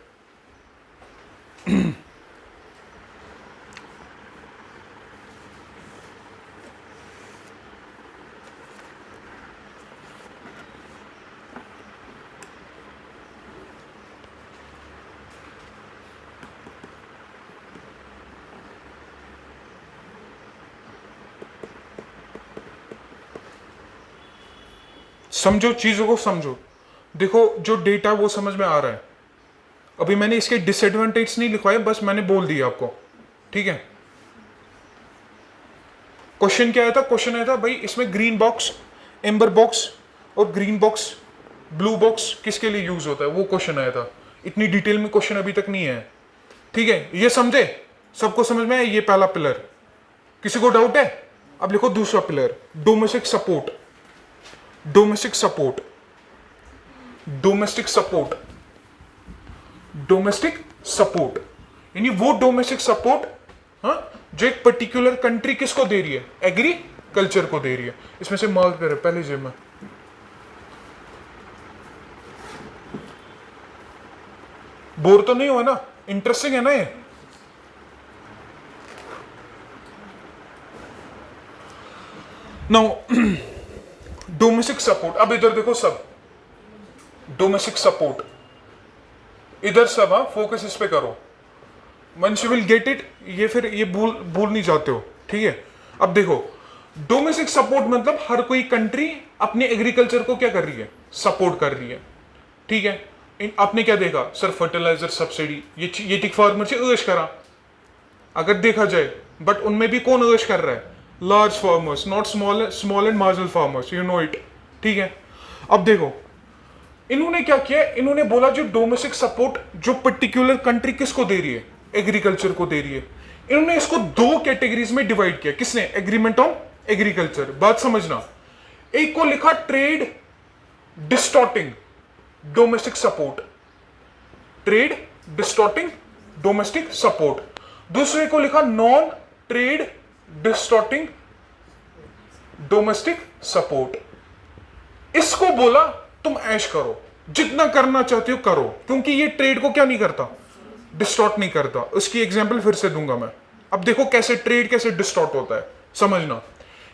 समझो, चीजों को समझो। देखो जो डेटा वो समझ में आ रहा है। अभी मैंने इसके डिसएडवांटेज नहीं लिखवाए, बस मैंने बोल दिया आपको, ठीक है। क्वेश्चन क्या आया था? क्वेश्चन आया था भाई इसमें ग्रीन बॉक्स, एम्बर बॉक्स और ग्रीन बॉक्स, ब्लू बॉक्स किसके लिए यूज होता है, वो क्वेश्चन आया था। इतनी डिटेल में क्वेश्चन अभी तक नहीं है, ठीक है। ये समझे, सबको समझ में आया? ये पहला पिलर, किसी को डाउट है? अब लिखो दूसरा pillar, domestic support, domestic support, domestic support, domestic support, यानी वो डोमेस्टिक सपोर्ट, हाँ, जो एक पर्टिकुलर कंट्री किसको दे रही है, एग्रीकल्चर को दे रही है। इसमें से मार्क करें पहले जेब में। बोर तो नहीं हुआ ना? इंटरेस्टिंग है ना ये? नाउ डोमेस्टिक सपोर्ट, अब इधर देखो सब, डोमेस्टिक सपोर्ट इधर सब, हाँ, फोकस इस पे करो, once you will get it, ये फिर ये भूल नहीं जाते हो, ठीक है। अब देखो डोमेस्टिक सपोर्ट मतलब हर कोई कंट्री अपने एग्रीकल्चर को क्या कर रही है, सपोर्ट कर रही है, ठीक है। आपने क्या देखा सर, फर्टिलाइजर सब्सिडी, ये टिक फार्मर से ऐश करा, अगर देखा जाए, बट उनमें भी कौन ऐश कर रहा है, large farmers, not small and marginal farmers, you know it, ठीक है। अब देखो इन्होंने क्या किया, इन्होंने बोला जो डोमेस्टिक सपोर्ट जो पर्टिकुलर कंट्री किसको दे रही है, एग्रीकल्चर को दे रही है, इन्होंने इसको दो कैटेगरीज में डिवाइड किया। किसने? Agreement on agriculture. बात समझना, एक को लिखा trade distorting domestic support, trade distorting domestic support, दूसरे को लिखा non trade distorting domestic support. इसको बोला तुम ऐश करो, जितना करना चाहते हो करो, क्योंकि ये ट्रेड को क्या नहीं करता, डिस्टॉर्ट नहीं करता। उसकी एग्जांपल फिर से दूंगा मैं। अब देखो कैसे ट्रेड कैसे डिस्टॉर्ट होता है, समझना।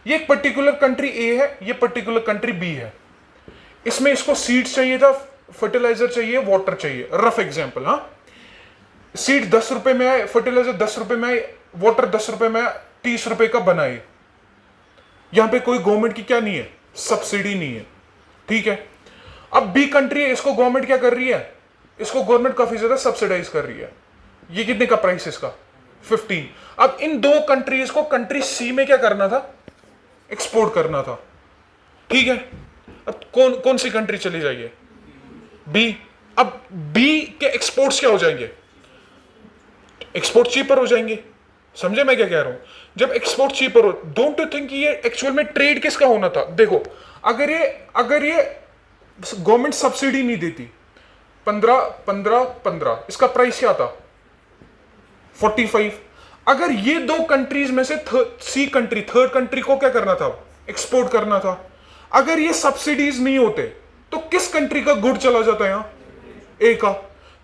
ये एक पर्टिकुलर कंट्री ए है, ये पर्टिकुलर कंट्री बी है, इसमें इसको सीड्स चाहिए था, फर्टिलाइजर चाहिए, वाटर चाहिए, रफ एग्जांपल, हाँ। सीड 10 रुपए में आए, फर्टिलाइजर 10 रुपए में आए, वाटर 10 रुपए में आए, 30 रुपए का बनाए। यहां पे कोई गवर्नमेंट की क्या नहीं है, सब्सिडी नहीं है, ठीक है। अब बी कंट्री है, इसको गवर्नमेंट क्या कर रही है, इसको गवर्नमेंट काफी ज्यादा सब्सिडाइज कर रही है। ये कितने का प्राइस इसका, 15। अब इन दो कंट्रीज को कंट्री सी में क्या करना था, एक्सपोर्ट करना था, ठीक है। अब कौन सी कंट्री चली जाएगी, बी। अब बी के एक्सपोर्ट्स क्या हो जाएंगे, एक्सपोर्ट चीपर हो जाएंगे। समझे मैं क्या कह रहा हूं? जब एक्सपोर्ट चीपर हो, डोंट यू थिंक ये एक्चुअल में ट्रेड किसका होना था। देखो अगर ये गवर्नमेंट सब्सिडी नहीं देती, 15 इसका प्राइस क्या था, 45। अगर ये दो कंट्रीज में से सी कंट्री, थर्ड कंट्री को क्या करना था, एक्सपोर्ट करना था। अगर ये सब्सिडीज नहीं होते तो किस कंट्री का गुड चला जाता यहां, ए का।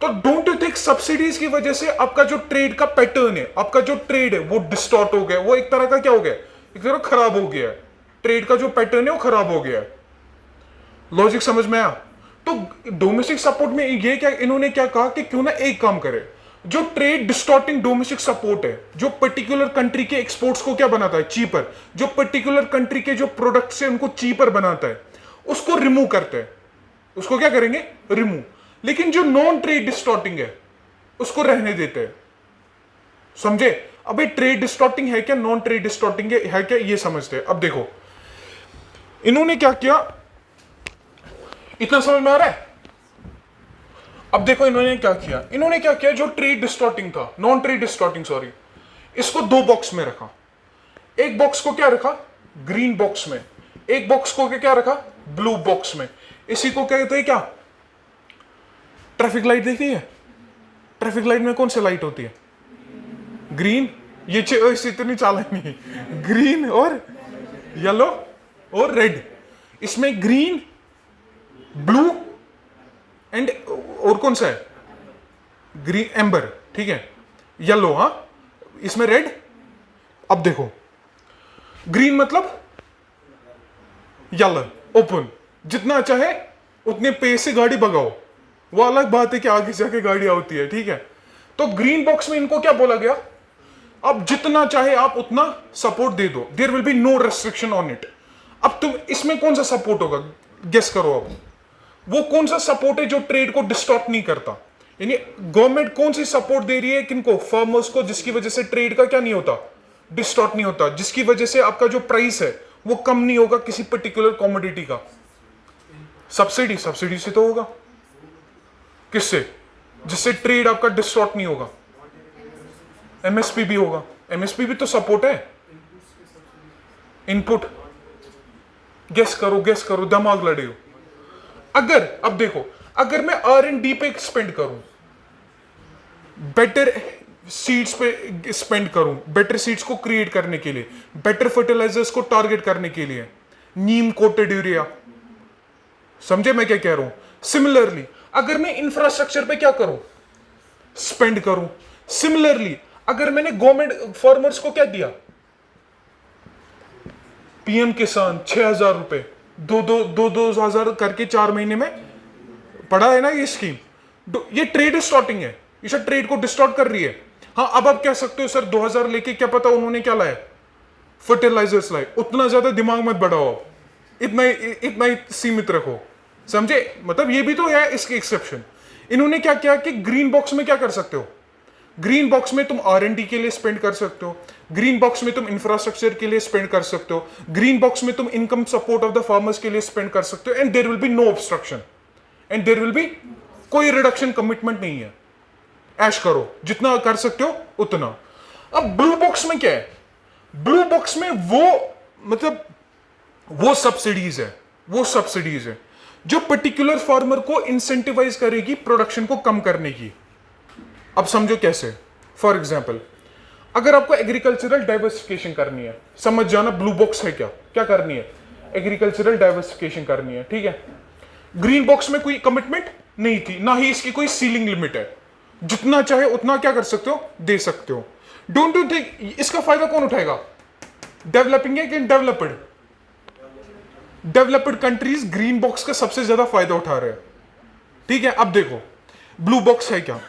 तो डोंट यू थिंक सब्सिडीज की वजह से आपका जो ट्रेड का पैटर्न है, आपका जो ट्रेड है वो डिस्टॉर्ट हो गया, वो एक तरह का क्या हो गया, एक तरह खराब हो गया है। ट्रेड का जो पैटर्न है वो खराब हो गया है। लॉजिक समझ में आया? तो डोमेस्टिक सपोर्ट में ये क्या, इन्होंने क्या कहा कि क्यों ना एक काम करे, जो ट्रेड डिस्टॉर्टिंग डोमेस्टिक सपोर्ट है, जो पर्टिकुलर कंट्री के एक्सपोर्ट्स को क्या बनाता है, चीपर, जो पर्टिकुलर कंट्री के जो प्रोडक्ट्स है उनको चीपर बनाता है, उसको रिमूव करते हैं। उसको क्या करेंगे, रिमूव। लेकिन जो नॉन ट्रेड डिस्टॉर्टिंग है उसको रहने देते हैं। समझे? अबे ट्रेड डिस्टॉर्टिंग है क्या, नॉन ट्रेड डिस्टॉर्टिंग है क्या, ये समझते हैं। अब देखो इन्होंने क्या किया, इतना समझ में आ रहा है? अब देखो इन्होंने क्या किया, जो ट्रेड डिस्टॉर्टिंग था, नॉन ट्रेड डिस्टॉर्टिंग सॉरी, इसको दो बॉक्स में रखा। एक बॉक्स को क्या रखा, ग्रीन बॉक्स में, एक बॉक्स को क्या रखा, ब्लू बॉक्स में। इसी को कहते हैं क्या, ट्रैफिक लाइट। देखी है ट्रैफिक लाइट में कौन सी लाइट होती है, ग्रीन। ये इतनी चालाक नहीं, ग्रीन और येलो और रेड। इसमें ग्रीन, ब्लू एंड और कौन सा है, ग्रीन एम्बर, ठीक है, येलो, हाँ, इसमें रेड। अब देखो ग्रीन मतलब येलो, ओपन, जितना चाहे उतने पेस से गाड़ी भगाओ। वो अलग बात है कि आगे जाके गाड़ी होती है, ठीक है। तो ग्रीन बॉक्स में इनको क्या बोला गया, अब जितना चाहे आप उतना सपोर्ट दे दो, there will be no restriction on it. अब तुम इसमें कौन सा सपोर्ट होगा, गेस करो। अब वो कौन सा सपोर्ट है जो ट्रेड को डिस्टॉर्ट नहीं करता, यानी गवर्नमेंट कौन सी सपोर्ट दे रही है किनको, फार्मर्स को, जिसकी वजह से ट्रेड का क्या नहीं होता, डिस्टॉर्ट नहीं होता, जिसकी वजह से आपका जो प्राइस है वो कम नहीं होगा किसी पर्टिकुलर कमोडिटी का। सब्सिडी, सब्सिडी से तो होगा, किससे, जिससे ट्रेड आपका डिस्टॉर्ट नहीं होगा। एमएसपी भी होगा, एमएसपी भी तो सपोर्ट है, इनपुट। गेस करो, दिमाग लड़े हो। अगर अब देखो, अगर मैं R&D पे स्पेंड करूं, बेटर सीड्स पे स्पेंड करूं, बेटर सीड्स को क्रिएट करने के लिए, बेटर फर्टिलाइजर्स को टारगेट करने के लिए, नीम कोटेड यूरिया, समझे मैं क्या कह रहा हूं। सिमिलरली अगर मैं इंफ्रास्ट्रक्चर पे क्या करूं, स्पेंड करूं, सिमिलरली अगर मैंने गवर्नमेंट फार्मर्स को क्या दिया, पीएम किसान 6,000 रुपए, दो हजार करके 4 महीने में, पड़ा है ना ये स्कीम, ये ट्रेड डिस्टॉर्टिंग है, ये ट्रेड को डिस्टॉर्ट कर रही है। हाँ, अब आप कह सकते हो सर 2000 लेके क्या पता उन्होंने क्या लाया, फर्टिलाइजर्स लाए। उतना ज्यादा दिमाग मत बढ़ाओ, इतना ही सीमित रखो, समझे। मतलब ये भी तो है इसके एक्सेप्शन। इन्होंने क्या किया कि ग्रीन बॉक्स में क्या कर सकते हो, ग्रीन बॉक्स में तुम R&D के लिए स्पेंड कर सकते हो, ग्रीन बॉक्स में तुम इंफ्रास्ट्रक्चर के लिए स्पेंड कर सकते हो, ग्रीन बॉक्स में तुम income support of the farmers के लिए स्पेंड कर सकते हो, and there will be no obstruction, and there will be कोई रिडक्शन कमिटमेंट नहीं है। ऐश करो, जितना कर सकते हो उतना। अब ब्लू बॉक्स में क्या है, ब्लू बॉक्स में वो सब्सिडीज है जो पर्टिकुलर फार्मर को इंसेंटिवाइज करेगी प्रोडक्शन को कम करने की। अब समझो कैसे, फॉर एग्जाम्पल अगर आपको एग्रीकल्चरल डाइवर्सिफिकेशन करनी है, समझ जाना ब्लू बॉक्स है क्या क्या करनी है, एग्रीकल्चरल डाइवर्सिफिकेशन करनी है, ठीक है। ग्रीन बॉक्स में कोई कमिटमेंट नहीं थी, ना ही इसकी कोई सीलिंग लिमिट है, जितना चाहे उतना क्या कर सकते हो, दे सकते हो। डोंट यू थिंक इसका फायदा कौन उठाएगा, डेवलपिंग है कि developed, developed countries green box का सबसे ज्यादा फायदा उठा रहे हैं, ठीक है। अब देखो ब्लू बॉक्स है क्या,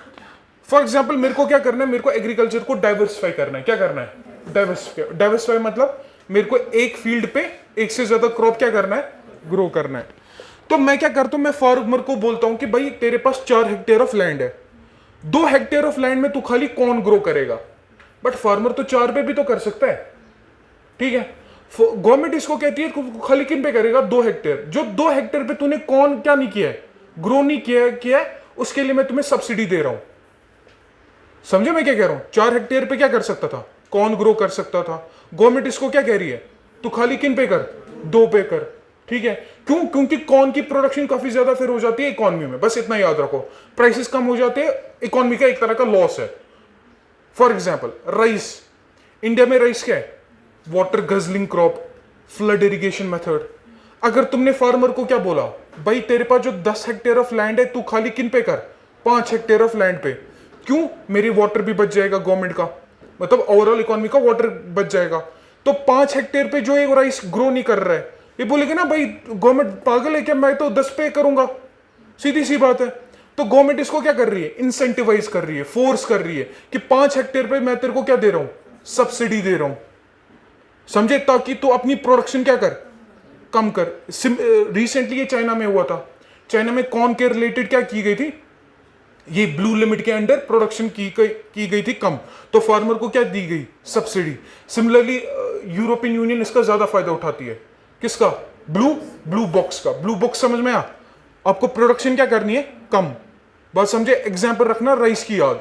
फॉर एग्जाम्पल मेरे को क्या करना है, मेरे को एग्रीकल्चर को डाइवर्सिफाई करना है। क्या करना है, डाइवर्सिफाई मतलब मेरे को एक फील्ड पे एक से ज्यादा क्रॉप क्या करना है, ग्रो करना है। तो मैं क्या करता हूं, मैं फार्मर को बोलता हूं कि भाई तेरे पास 4 हेक्टेयर ऑफ लैंड है, 2 हेक्टेयर ऑफ लैंड में तू खाली कॉर्न ग्रो करेगा, बट फार्मर तो 4 पे भी तो कर सकता है, ठीक है। गवर्नमेंट इसको कहती है खाली किन पे करेगा, 2 हेक्टेयर। जो 2 हेक्टेयर पे तूने कॉर्न क्या नहीं किया है, ग्रो नहीं किया है, उसके लिए मैं तुम्हें सब्सिडी दे रहा हूं। समझे मैं क्या कह रहा हूं, 4 हेक्टेयर पे क्या कर सकता था, कॉर्न ग्रो कर सकता था। गवर्नमेंट इसको क्या कह रही है, तू खाली किन पे कर, 2 पे कर, ठीक है। क्यों, क्योंकि कॉर्न की प्रोडक्शन काफी ज्यादा फिर हो जाती है इकोनॉमी में, बस इतना याद रखो, प्राइसेस कम हो जाते हैं, इकोनॉमी का एक तरह का लॉस है। फॉर एग्जाम्पल राइस, इंडिया में राइस क्या है, water guzzling crop, flood irrigation method. अगर तुमने फार्मर को क्या बोला, भाई तेरे पास जो 10 हेक्टेयर ऑफ लैंड है, तू खाली किन पे कर, 5 हेक्टेयर ऑफ लैंड पे, क्यों, मेरी वाटर भी बच जाएगा, गवर्नमेंट का मतलब ओवरऑल इकोनॉमी का वाटर बच जाएगा। तो 5 हेक्टेयर पे जो एक राइस ग्रो नहीं कर रहा है, ये बोलेगा ना भाई गवर्नमेंट पागल है क्या, मैं तो 10 पे करूंगा, सीधी सी बात है। तो गवर्नमेंट इसको क्या कर रही है, इंसेंटिवाइज कर रही है, फोर्स कर रही है कि 5 हेक्टेयर पे मैं तेरे को क्या दे रहा हूं, सब्सिडी दे रहा हूं, समझे, ताकि तू अपनी प्रोडक्शन क्या कर, कम कर। रिसेंटली ये चाइना में हुआ था, चाइना में कॉर्न के रिलेटेड क्या की गई थी, ये ब्लू लिमिट के अंडर प्रोडक्शन की गई थी कम, तो फार्मर को क्या दी गई, सब्सिडी। सिमिलरली यूरोपियन यूनियन इसका ज्यादा फायदा उठाती है, किसका, ब्लू बॉक्स का। ब्लू बॉक्स समझ में आया, आपको प्रोडक्शन क्या करनी है, कम। बस समझे, एग्जाम्पल रखना राइस की याद,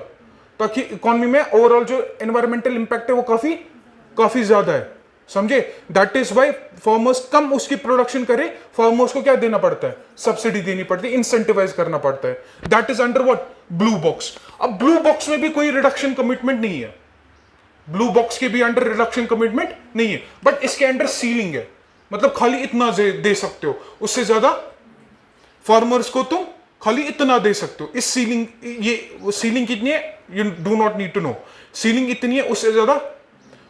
ताकि इकोनॉमी में ओवरऑल जो एनवायरमेंटल इंपैक्ट है वो काफी ज्यादा है, समझे। दैट इज वाई फार्मर्स कम उसकी प्रोडक्शन करे, फार्मर्स को क्या देना पड़ता है, सब्सिडी देनी पड़ती है, इंसेंटिवाइज करना पड़ता है। That is under what, blue box. अब ब्लू बॉक्स में भी कोई रिडक्शन कमिटमेंट नहीं है, ब्लू बॉक्स के भी अंडर रिडक्शन कमिटमेंट नहीं है, बट इसके अंडर सीलिंग है, मतलब खाली इतना दे सकते हो, उससे ज्यादा फार्मर्स को तुम खाली इतना दे सकते हो। इस सीलिंग, ये सीलिंग कितनी है, you do not need to know, ceiling इतनी है, उससे ज्यादा,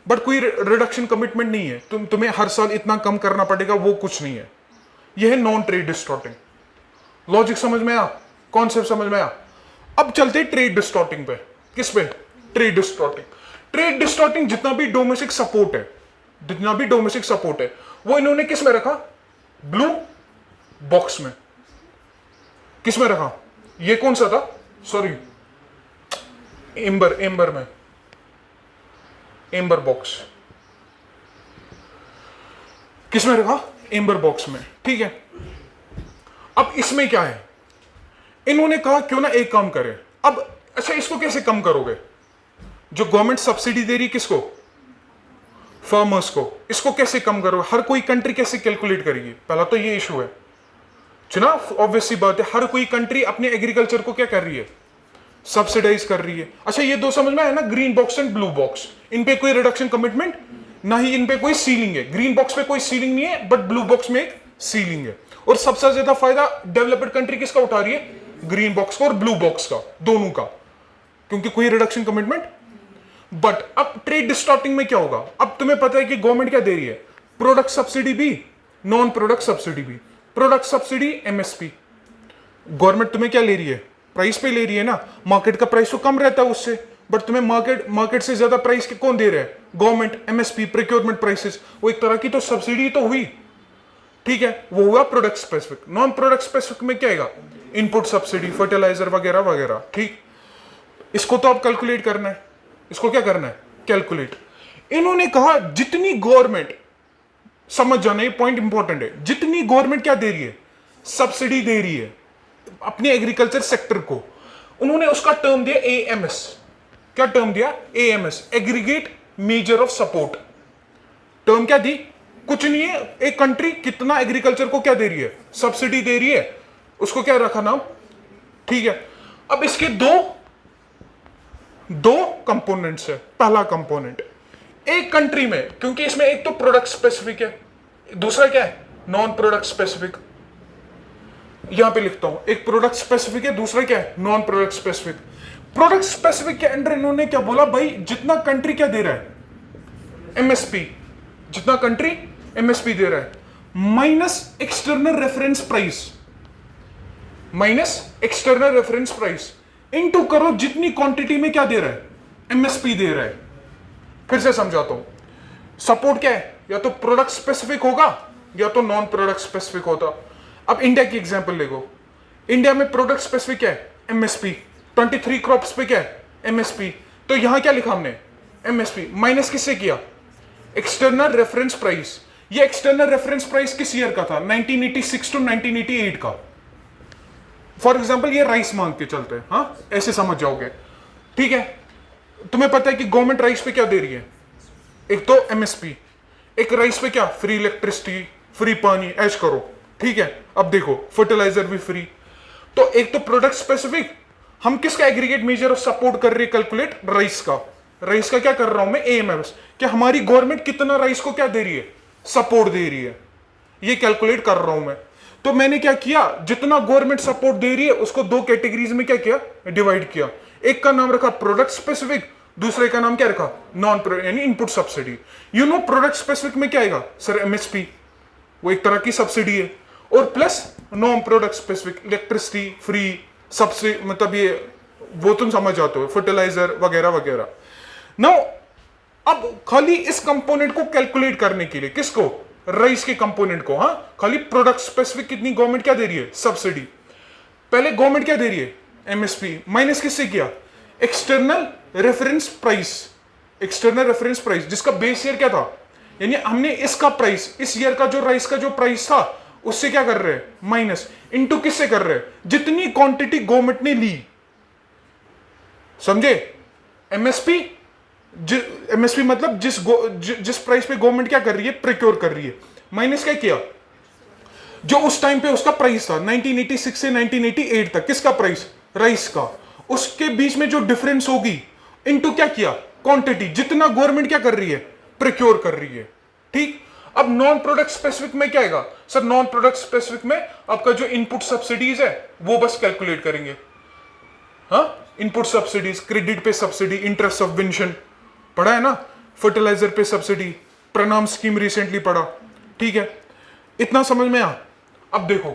बट कोई रिडक्शन कमिटमेंट नहीं है, तुम्हें हर साल इतना कम करना पड़ेगा, वो कुछ नहीं है। यह है नॉन ट्रेड डिस्टॉर्टिंग। लॉजिक समझ में आया, कॉन्सेप्ट समझ में आया। अब चलते ट्रेड डिस्टॉर्टिंग पे। किस पे, ट्रेड डिस्टॉर्टिंग। ट्रेड डिस्टॉर्टिंग जितना भी डोमेस्टिक सपोर्ट है, वो इन्होंने किस में रखा, ब्लू बॉक्स में। किस में रखा, ये कौन सा था, सॉरी, एम्बर में, एम्बर बॉक्स। किस में रखा, एम्बर बॉक्स में, ठीक है। अब इसमें क्या है, इन्होंने कहा क्यों ना एक काम करें। अब अच्छा, इसको कैसे कम करोगे, जो गवर्नमेंट सब्सिडी दे रही है किसको, फार्मर्स को, इसको कैसे कम करोगे, हर कोई कंट्री कैसे कैलकुलेट करेगी, पहला तो ये इशू है ना। ऑब्वियस सी बात है, हर कोई कंट्री अपने एग्रीकल्चर को क्या कर रही है, सब्सिडाइज कर रही है। अच्छा, ये दो समझ में आया ना, green box and blue box. इन पे कोई रिडक्शन कमिटमेंट, ना ही इन पे कोई सीलिंग है। ग्रीन बॉक्स पे कोई सीलिंग नहीं है, बट ब्लू बॉक्स में एक सीलिंग है। और सबसे ज्यादा फायदा डेवलप्ड कंट्री किसका उठा रही है, ग्रीन बॉक्स का और ब्लू बॉक्स का, दोनों का, क्योंकि कोई रिडक्शन कमिटमेंट। बट अब ट्रेड डिस्टॉर्टिंग में क्या होगा, अब तुम्हें पता है कि गवर्नमेंट क्या दे रही है, प्रोडक्ट सब्सिडी भी, नॉन प्रोडक्ट सब्सिडी भी। प्रोडक्ट सब्सिडी एमएसपी, गवर्नमेंट तुम्हें क्या ले रही है, प्राइस पे ले रही है ना, मार्केट का प्राइस तो कम रहता है उससे, बट तुम्हें मार्केट से ज्यादा प्राइस के कौन दे रहे हैं, गवर्नमेंट। एमएसपी, प्रोक्योरमेंट प्राइसेस, वो एक तरह की तो सब्सिडी तो हुई, ठीक है, वो हुआ product specific. Non product specific में क्या आएगा, इनपुट सब्सिडी, फर्टिलाइजर वगैरह वगैरह, ठीक। इसको तो आप कैलकुलेट करना है, इसको क्या करना है, कैलकुलेट। इन्होंने कहा जितनी गवर्नमेंट, समझ जाना, ये पॉइंट इंपॉर्टेंट है, जितनी गवर्नमेंट क्या दे रही है, सब्सिडी दे रही है अपने एग्रीकल्चर सेक्टर को, उन्होंने उसका टर्म दिया एएमएस। क्या टर्म दिया, AMS, aggregate measure of support. Term क्या दी, कुछ नहीं है, एक कंट्री कितना एग्रीकल्चर को क्या दे रही है, सब्सिडी दे रही है, उसको क्या रखा नाम, ठीक है। अब इसके दो कंपोनेंट्स है। पहला कंपोनेंट, एक कंट्री में, क्योंकि इसमें एक तो प्रोडक्ट स्पेसिफिक है, दूसरा क्या है, नॉन प्रोडक्ट स्पेसिफिक। यहां पे लिखता हूं, एक प्रोडक्ट स्पेसिफिक है, दूसरा क्या है, non product specific. Product specific के अंडर इन्होंने क्या बोला, भाई जितना कंट्री क्या दे रहा है, एमएसपी, जितना कंट्री एमएसपी दे रहा है, minus external reference price, minus external reference price, into करो जितनी क्वांटिटी में क्या दे रहा है, एमएसपी दे रहा है। फिर से समझाता हूं, सपोर्ट क्या है, या तो प्रोडक्ट स्पेसिफिक होगा या तो नॉन प्रोडक्ट स्पेसिफिक होता। अब इंडिया की एग्जांपल देखो, इंडिया में प्रोडक्ट स्पेसिफिक क्या है, एमएसपी। 23 क्रॉप्स पे क्या है, एमएसपी। तो यहां क्या लिखा हमने, एमएसपी माइनस किससे किया, एक्सटर्नल रेफरेंस प्राइस। ये एक्सटर्नल रेफरेंस प्राइस किस ईयर का था, 1986 टू 1988 का। फॉर एग्जाम्पल ये राइस मांग के चलते हैं, हाँ ऐसे समझ जाओगे, ठीक है। तुम्हें पता है कि गवर्नमेंट राइस पे क्या दे रही है, एक तो एमएसपी, एक राइस पे क्या, फ्री इलेक्ट्रिसिटी, फ्री पानी, ऐश करो, ठीक है। अब देखो फर्टिलाइजर भी फ्री। तो एक तो प्रोडक्ट स्पेसिफिक, हम किसका एग्रीगेट मेजर ऑफ सपोर्ट कर रही है, कैलकुलेट राइस का। राइस का क्या कर रहा हूं मैं, एएमएस, कि हमारी गवर्नमेंट कितना राइस को क्या दे रही है, सपोर्ट दे रही है, ये कैलकुलेट कर रहा हूं मैं। तो मैंने क्या किया, जितना गवर्नमेंट सपोर्ट दे रही है उसको दो कैटेगरीज में क्या किया, डिवाइड किया। एक का नाम रखा प्रोडक्ट स्पेसिफिक, दूसरे का नाम क्या रखा, नॉन प्रोडक्ट यानी input subsidy. You know product specific में क्या आएगा सर, एमएसपी, वो एक तरह की सब्सिडी है, और plus non product specific, electricity free, subsidy मतलब ये वो तुम समझ जाते हो, फर्टिलाइजर वगैरह वगैरह। नाउ अब खाली इस कंपोनेंट को कैलकुलेट करने के लिए, किसको, राइस के कंपोनेंट को, हाँ, खाली प्रोडक्ट स्पेसिफिक कितनी गवर्नमेंट क्या दे रही है, सब्सिडी। पहले गवर्नमेंट क्या दे रही है, एमएसपी, माइनस किससे किया, external reference price, external reference price जिसका बेस ईयर क्या था, यानी हमने इसका प्राइस, इस ईयर का जो राइस का जो प्राइस था उससे क्या कर रहे हैं, माइनस, इनटू किससे कर रहे हैं, जितनी क्वांटिटी गवर्नमेंट ने ली, समझे। एमएसपी, एमएसपी मतलब जिस प्राइस पे गवर्नमेंट क्या कर रही है, प्रोक्योर कर रही है, माइनस क्या किया, जो उस टाइम पे उसका प्राइस था 1986 से 1988 तक, किसका प्राइस, राइस का, उसके बीच में जो डिफरेंस होगी, इनटू क्या किया, क्वांटिटी, जितना गवर्नमेंट क्या कर रही है, प्रोक्योर कर रही है। ठीक। अब नॉन प्रोडक्ट स्पेसिफिक में क्या आएगा सर, नॉन प्रोडक्ट स्पेसिफिक में आपका जो इनपुट सब्सिडीज है वो बस कैलकुलेट करेंगे। हाँ, इनपुट सब्सिडीज, क्रेडिट पे सब्सिडी, इंटरेस्ट सबवेंशन पढ़ा है ना, फर्टिलाइजर पे सब्सिडी, प्रणाम स्कीम रिसेंटली पढ़ा, ठीक है, इतना समझ में आ। अब देखो,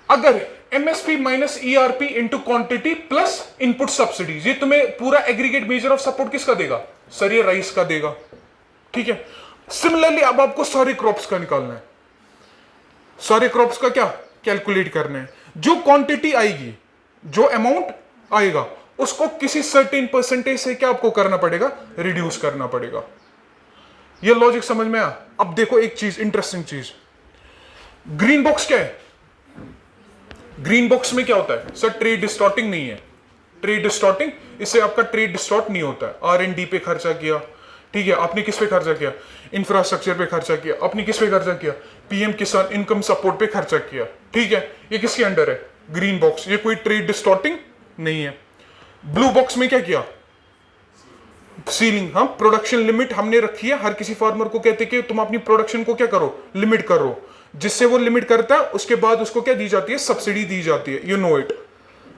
अगर MSP minus ERP into quantity plus input subsidies, ये तुम्हें पूरा एग्रीगेट मेजर ऑफ सपोर्ट किसका देगा सर, ये राइस का देगा, ठीक है। सिमिलरली अब आपको सारे क्रॉप्स का निकालना है, सारे क्रॉप्स का क्या कैलकुलेट करना है, जो क्वांटिटी आएगी, जो अमाउंट आएगा, उसको किसी सर्टेन परसेंटेज से क्या आपको करना पड़ेगा, रिड्यूस करना पड़ेगा। ये लॉजिक समझ में आ। अब देखो एक चीज, इंटरेस्टिंग चीज, ग्रीन बॉक्स क्या है, ग्रीन बॉक्स में क्या होता है सर, ट्रेड डिस्टॉर्टिंग नहीं है, ट्रेड डिस्टॉर्टिंग, इससे आपका ट्रेड डिस्टॉर्ट नहीं होता है। R&D पे खर्चा किया, ठीक है, आपने किस पे खर्चा किया, इंफ्रास्ट्रक्चर पे खर्चा किया, आपने किस पे खर्चा किया, पीएम किसान इनकम सपोर्ट पे खर्चा किया, ठीक है, ये किसके अंडर है, ग्रीन बॉक्स, ये कोई ट्रेड डिस्टॉर्टिंग नहीं है। ब्लू बॉक्स में क्या किया, सीलिंग, हाँ, प्रोडक्शन लिमिट हमने रखी है, हर किसी फार्मर को कहते कि तुम अपनी प्रोडक्शन को क्या करो, लिमिट करो, जिससे वो लिमिट करता है उसके बाद उसको क्या दी जाती है, सब्सिडी दी जाती है, यू नो इट।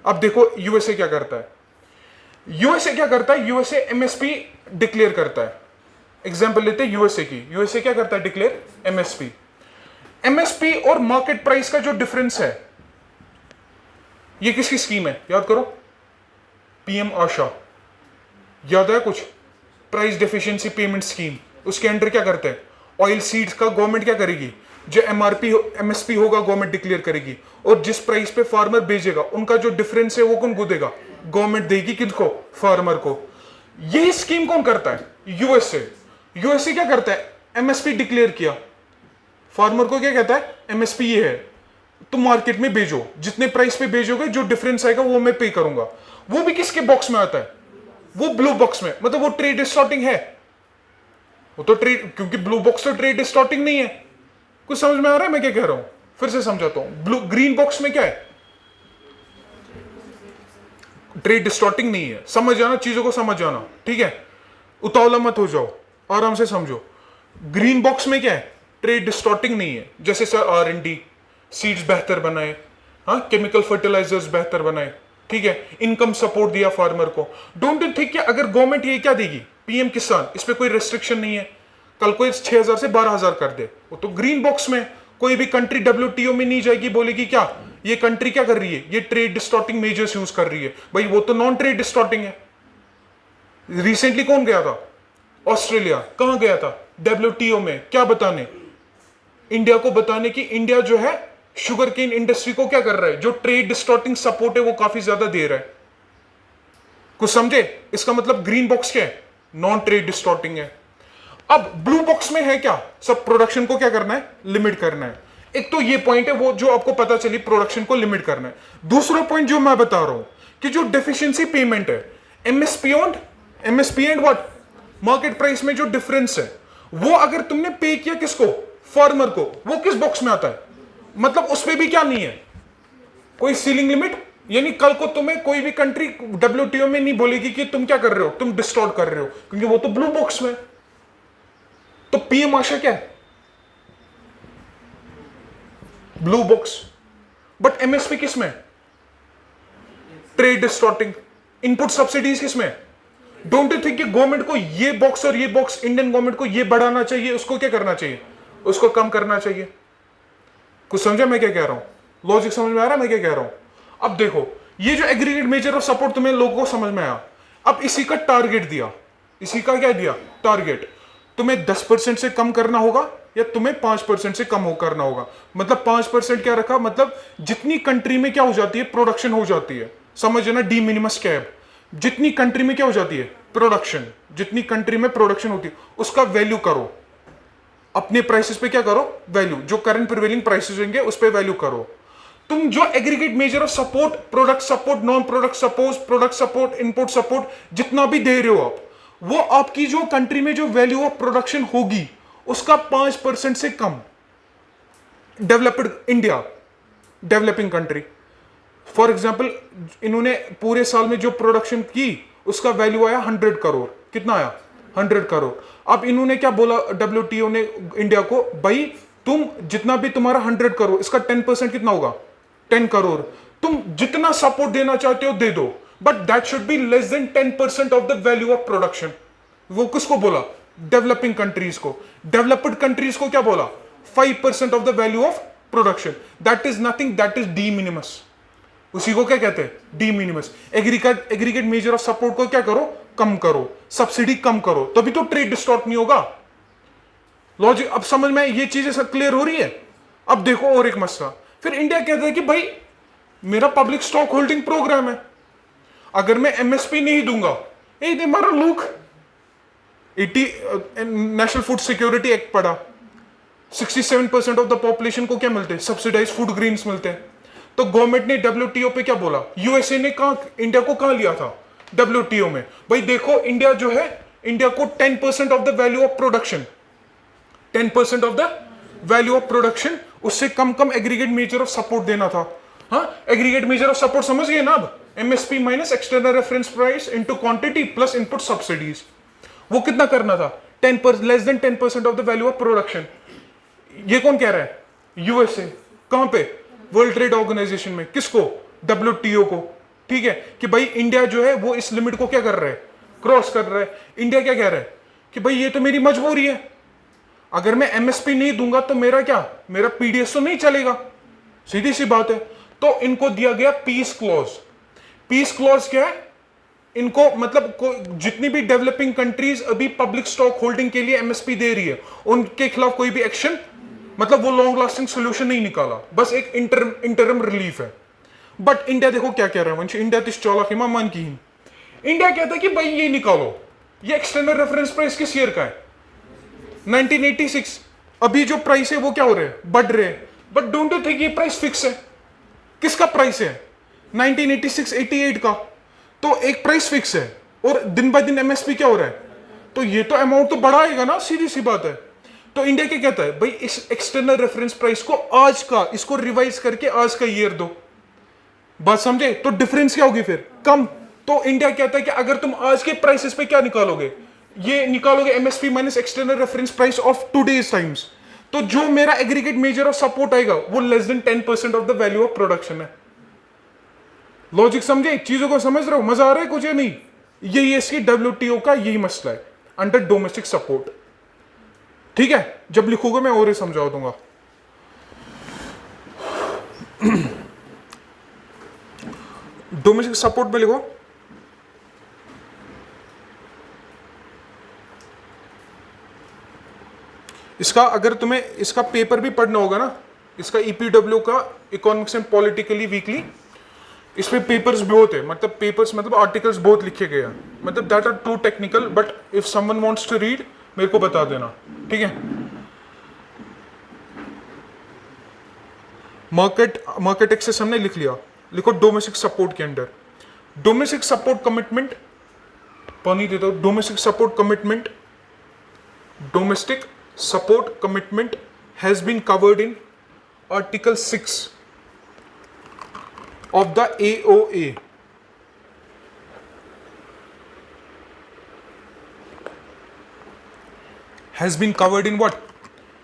अब देखो यूएसए क्या करता है, यूएसए क्या करता है, यूएसए एमएसपी डिक्लेयर करता है। एग्जांपल लेते हैं यूएसए की, यूएसए क्या करता है, डिक्लेयर एमएसपी। एमएसपी और मार्केट प्राइस का जो डिफरेंस है, ये किसकी स्कीम है, याद करो, पीएम आशा, याद है कुछ, प्राइस डेफिशिएंसी पेमेंट स्कीम, उसके अंडर क्या करते हैं, ऑयल सीड्स का गवर्नमेंट क्या करेगी, जो एमआरपी एमएसपी होगा गवर्नमेंट डिक्लेयर करेगी, और जिस प्राइस पे फार्मर बेचेगा उनका जो डिफरेंस है वो कौन को देगा, गवर्नमेंट देगी, किसको, फार्मर को। यही स्कीम कौन करता है, यूएसए। यूएसए क्या करता है, एमएसपी डिक्लेयर किया, फार्मर को क्या कहता है, एमएसपी ये है, तुम मार्केट में भेजो, जितने प्राइस पे भेजोगे जो डिफरेंस आएगा वो मैं पे करूंगा। वो भी किसके बॉक्स में आता है, वो ब्लू बॉक्स में, मतलब वो ट्रेड डिस्टॉर्टिंग है, वो तो ट्रेड, क्योंकि ब्लू बॉक्स तो ट्रेड डिस्टॉर्टिंग नहीं है। कुछ समझ में आ रहा है मैं क्या कह रहा हूं, फिर से समझाता हूं। ब्लू ग्रीन बॉक्स में क्या है, ट्रेड डिस्टॉर्टिंग नहीं है, समझ जाना, चीजों को समझ जाना, ठीक है, उतावला मत हो जाओ, आराम से समझो। ग्रीन बॉक्स में क्या है, ट्रेड डिस्टॉर्टिंग नहीं है, जैसे सर R&D, सीड्स बेहतर बनाए, हाँ, केमिकल फर्टिलाइजर्स बेहतर बनाए, ठीक है, इनकम सपोर्ट दिया फार्मर को। डोंट यू थिंक कि अगर गवर्नमेंट ये क्या देगी, पीएम किसान, इस पे कोई रेस्ट्रिक्शन नहीं है, कल को 6,000 से 12,000 कर दे, वो तो ग्रीन बॉक्स में, कोई भी कंट्री WTO में नहीं जाएगी, बोलेगी क्या ये कंट्री क्या कर रही है, ये ट्रेड डिस्टॉर्टिंग मेजर्स यूज कर रही है, भाई वो तो नॉन ट्रेड डिस्टॉर्टिंग है। रिसेंटली कौन गया था, ऑस्ट्रेलिया, कहां गया था, WTO में, क्या बताने, इंडिया को बताने की इंडिया जो है शुगर केन इंडस्ट्री को क्या कर रहा है, जो ट्रेड डिस्टॉर्टिंग सपोर्ट है वो काफी ज्यादा दे रहा है। कुछ समझे, इसका मतलब ग्रीन बॉक्स क्या है, नॉन ट्रेड डिस्टॉर्टिंग है। अब ब्लू बॉक्स में है क्या, सब प्रोडक्शन को क्या करना है, लिमिट करना है। एक तो ये पॉइंट है वो जो आपको पता चली, प्रोडक्शन को लिमिट करना है। दूसरा पॉइंट जो मैं बता रहा हूं कि जो डेफिशिएंसी पेमेंट है, MSP and what, market price में जो डिफरेंस है, वो अगर तुमने पे किया किसको, फार्मर को, वो किस बॉक्स में आता है, मतलब उसमें भी क्या नहीं है, कोई सीलिंग लिमिट, यानी कल को तुम्हें कोई भी कंट्री WTO में नहीं बोलेगी कि तुम क्या कर रहे हो, तुम डिस्टॉर्ट कर रहे हो, क्योंकि वो तो ब्लू बॉक्स में। तो पीएम आशा क्या है, ब्लू बॉक्स, बट एमएसपी किसमें, ट्रेड डिस्टॉर्टिंग, इनपुट सब्सिडीज किसमें। डोंट यू थिंक कि गवर्नमेंट को ये बॉक्स और ये बॉक्स, इंडियन गवर्नमेंट को ये बढ़ाना चाहिए, उसको क्या करना चाहिए, उसको कम करना चाहिए। कुछ समझा मैं क्या कह रहा हूं, लॉजिक समझ में आ रहा है मैं क्या कह रहा हूं। अब देखो ये जो एग्रीगेट मेजर ऑफ सपोर्ट तुम्हें लोगों को समझ में आया, अब इसी का टारगेट दिया, इसी का क्या दिया टारगेट, तुम्हें 10% से कम करना होगा या तुम्हें 5% से कम करना होगा। मतलब 5% क्या रखा, मतलब जितनी कंट्री में क्या हो जाती है प्रोडक्शन हो जाती है, समझ ना डी मिनिमस कैप, जितनी कंट्री में क्या हो जाती है प्रोडक्शन, जितनी कंट्री में प्रोडक्शन होती है उसका वैल्यू करो, अपने प्राइसेस पे क्या करो वैल्यू, जो करंट प्रिवेलिंग प्राइसेस होंगे उस पे वैल्यू करो। तुम जो aggregate measure of support, product support, non product support, product support, input support जितना भी दे रहे हो आप, वो आपकी जो कंट्री में जो वैल्यू ऑफ प्रोडक्शन होगी उसका 5% से कम। Developed India, developing country, for example इन्होंने पूरे साल में जो प्रोडक्शन की उसका वैल्यू आया 100 करोड़, कितना आया 100 करोड़। अब इन्होंने क्या बोला डब्ल्यूटीओ ने इंडिया को, भाई तुम जितना भी तुम्हारा 100 करोड़ इसका 10% कितना होगा 10 करोड़, तुम जितना सपोर्ट देना चाहते हो दे दो, but that should be less than 10% of the value of production. वो किसको बोला, डेवलपिंग कंट्रीज को। डेवलप्ड कंट्रीज को क्या बोला, 5% of the value of production, that is nothing, that is D minimus, उसी को क्या कहते हैं D minimus. Aggregate measure of support को क्या करो, कम करो, सब्सिडी कम करो, तभी तो ट्रेड डिस्टॉर्ट नहीं होगा। लॉजिक अब समझ में ये चीजें सब क्लियर हो रही है। अब देखो और एक मसला, फिर इंडिया कहता है कि भाई मेरा पब्लिक स्टॉक होल्डिंग प्रोग्राम है, अगर मैं एमएसपी नहीं दूंगा, ए दे मारो look, 80 national food security act पड़ा, 67% ऑफ द पॉपुलेशन को क्या मिलते हैं सब्सिडाइज फूड ग्रेन्स मिलते हैं। तो गवर्नमेंट ने डब्ल्यूटीओ पे क्या बोला, यूएसए ने कहा इंडिया को कहां लिया था डब्ल्यूटीओ में, भाई देखो इंडिया जो है, इंडिया को 10% of the value of production, 10% of the value of production उससे कम कम एग्रीगेट मेजर ऑफ सपोर्ट देना था। हाँ एग्रीगेट मेजर ऑफ सपोर्ट समझ गए ना। अब MSP minus external reference price into quantity plus input subsidies, वो कितना करना था 10%, less than 10% of the value of production. ये कौन कह रहा है, यूएसए, कहां पे वर्ल्ड ट्रेड ऑर्गेनाइजेशन में, किसको डब्ल्यूटीओ को, ठीक है, कि भाई इंडिया जो है वो इस लिमिट को क्या कर रहा है क्रॉस कर रहा है। इंडिया क्या कह रहा है कि भाई ये तो मेरी मजबूरी है, अगर मैं एमएसपी नहीं दूंगा तो मेरा क्या, मेरा पीडीएस तो नहीं चलेगा, सीधी सी बात है। तो इनको दिया गया पीस क्लॉज। पीस क्लॉज क्या है, इनको मतलब जितनी भी डेवलपिंग कंट्रीज अभी पब्लिक स्टॉक होल्डिंग के लिए एमएसपी दे रही है उनके खिलाफ कोई भी एक्शन, मतलब वो लॉन्ग लास्टिंग सोल्यूशन नहीं निकाला, बस एक इंटरम रिलीफ है। बट इंडिया देखो क्या कह रहा है, वंश इंडिया तिस चौलाखी मान की, इंडिया कहता है कि भाई ये निकालो, ये एक्सटर्नल रेफरेंस प्राइस किस ईयर का है 1986, अभी जो प्राइस है वो क्या हो रहे हैं बढ़ रहे हैं, बट डोंट यू थिंक ये प्राइस फिक्स है, किसका प्राइस है 1986 88 का, तो एक प्राइस फिक्स है और दिन बाय दिन एमएसपी क्या हो रहा है, तो ये तो अमाउंट तो बढ़ाएगा ना, सीधी सी बात है। तो इंडिया क्या कहता है, भाई इस एक्सटर्नल रेफरेंस प्राइस को आज का, इसको रिवाइज करके आज का ईयर दो, बात समझे, तो डिफरेंस क्या होगी फिर कम। तो इंडिया कहता है कि अगर तुम आज के प्राइसेस पे क्या निकालोगे, ये निकालोगे MSP minus external reference price of today's times, तो जो मेरा एग्रीगेट मेजर ऑफ सपोर्ट आएगा वो less than 10% of the value of production है। लॉजिक समझे, चीजों को समझ रहे हो, मजा आ रहा है कुछ या नहीं। यही इसकी डब्ल्यूटीओ का यही मसला है अंडर डोमेस्टिक सपोर्ट, ठीक है। जब लिखोगे मैं और ही समझा दूंगा। डोमेस्टिक सपोर्ट में लिखो, इसका अगर तुम्हें इसका पेपर भी पढ़ना होगा ना, इसका ईपीडब्ल्यू का इकोनॉमिक्स एंड पॉलिटिकली वीकली, इस पे पेपर्स बहुत है, मतलब पेपर्स मतलब आर्टिकल्स बहुत लिखे गए हैं, मतलब that are too technical, but if someone wants to read मेरे को बता देना, ठीक है। मार्केट एक्सेस हमने लिख लिया, लिखो डोमेस्टिक सपोर्ट के अंडर डोमेस्टिक सपोर्ट कमिटमेंट, पानी देता हूं, domestic support commitment, domestic support commitment has been covered in Article 6 of the AOA. Has been covered in what?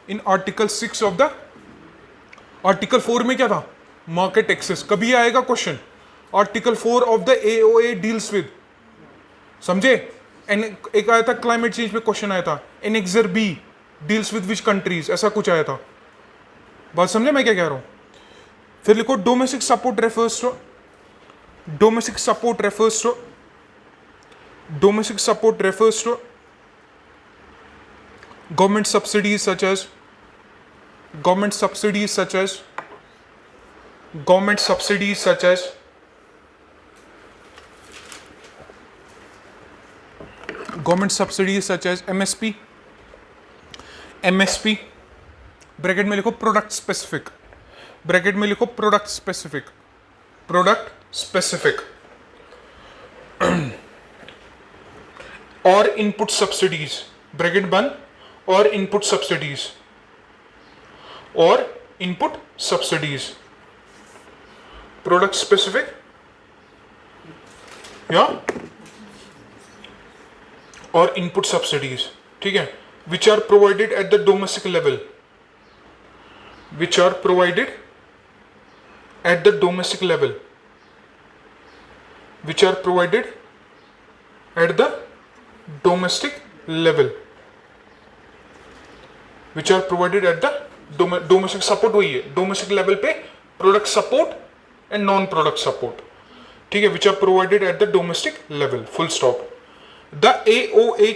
In Article 6 of the Article 4 में क्या था, मार्केट एक्सेस। कभी आएगा question, Article 4 of the AOA deals with, समझे। एक आया था climate change पे क्वेश्चन आया था, annexure B deals with which countries, ऐसा कुछ आया था, बात समझे मैं क्या कह रहा हूं। फिर लिखो domestic support refers to Domestic support refers to government subsidies such as government subsidies such as MSP, bracket में लिखो प्रोडक्ट स्पेसिफिक और इनपुट सब्सिडीज, ब्रैकेट बंद, और इनपुट सब्सिडीज, प्रोडक्ट स्पेसिफिक या और इनपुट सब्सिडीज, ठीक है, which are provided at the domestic level, which are provided at the domestic level, which are provided at the domestic level, which are provided at the domestic support वही है, domestic level पे product support and non product support, ठीक है, which are provided at the domestic level, full stop. The AOA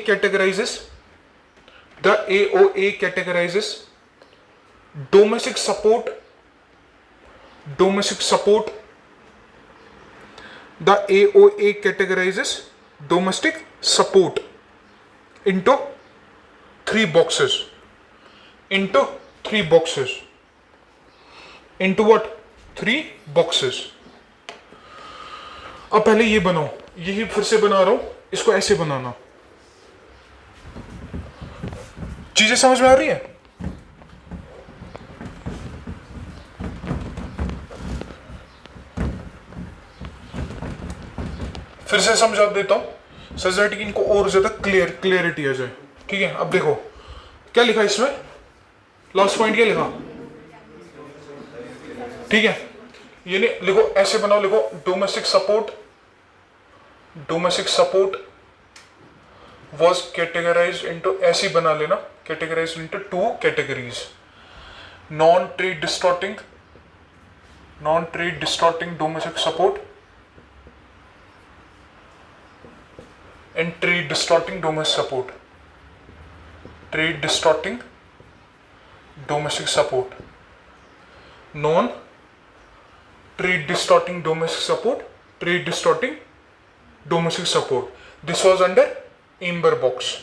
categorizes domestic support the AOA categorizes domestic support into three boxes. Into what? Three boxes. अब पहले ये बनाओ, यही फिर से बना रहा हूं, इसको ऐसे बनाना। चीजें समझ में आ रही है? फिर से समझा देता हूं सजाटी की इनको और ज्यादा क्लियरिटी आ जाए, ठीक है। अब देखो क्या लिखा इसमें, लास्ट पॉइंट क्या लिखा, ठीक है, ये नहीं लिखो, ऐसे बनाओ, लिखो domestic support was categorized into, ऐसी बना लेना, categorized into two categories, non-trade distorting domestic support and trade distorting domestic support. Non-trade distorting domestic support, trade distorting domestic support. This was under Amber box.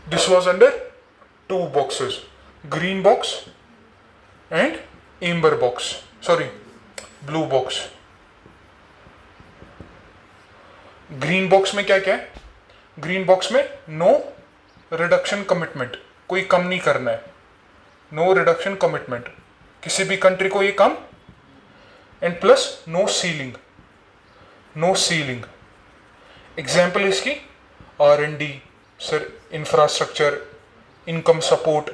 This was under two boxes, green box and amber box, sorry, blue box. Green box में क्या क्या है, green box में no reduction commitment, कोई कम नहीं करना है, no reduction commitment, किसी भी कंट्री को ये कम, and plus no ceiling. Example इसकी R&D, sir infrastructure, income support,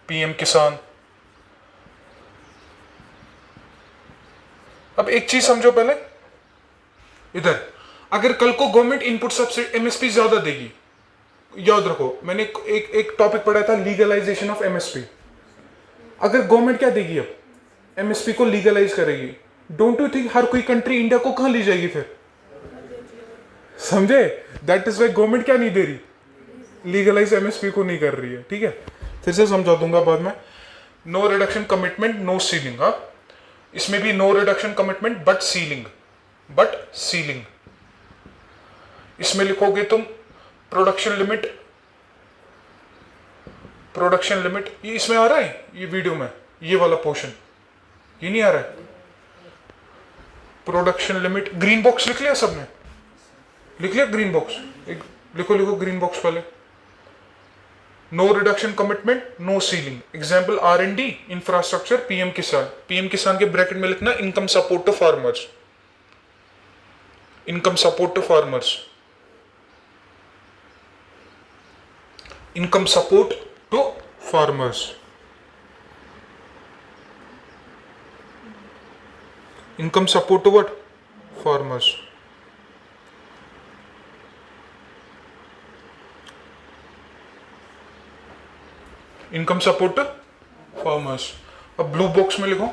PM Kisan. अब एक चीज समझो पहले इधर, अगर कल को गवर्नमेंट इनपुट सब्सिडी MSP ज्यादा देगी, याद रखो मैंने एक टॉपिक पढ़ा था, लीगलाइजेशन ऑफ MSP। अगर गवर्नमेंट क्या देगी, अब MSP को लीगलाइज करेगी, डोंट यू थिंक हर कोई कंट्री इंडिया को कहां ले जाएगी फिर, समझे? दैट इज वाई गवर्नमेंट क्या नहीं दे रही, लीगलाइज MSP को नहीं कर रही है, ठीक है। फिर से समझा दूंगा बाद में। No reduction commitment, no ceiling, हाँ इसमें भी no reduction commitment but ceiling. इसमें लिखोगे तुम प्रोडक्शन लिमिट, ये इसमें आ रहा है, ये वीडियो में ये वाला पोर्शन, ये नहीं आ रहा है, प्रोडक्शन लिमिट। ग्रीन बॉक्स लिख लिया सबने, लिख लिया ग्रीन बॉक्स, एक लिखो ग्रीन बॉक्स पहले। No reduction commitment, no ceiling. Example R&D, infrastructure, PM Kisan के ब्रैकेट में लिखना income support to farmers, income support to farmers. Income support to farmers. Income support to what? Farmers. Income support to farmers. अब blue box में लिखो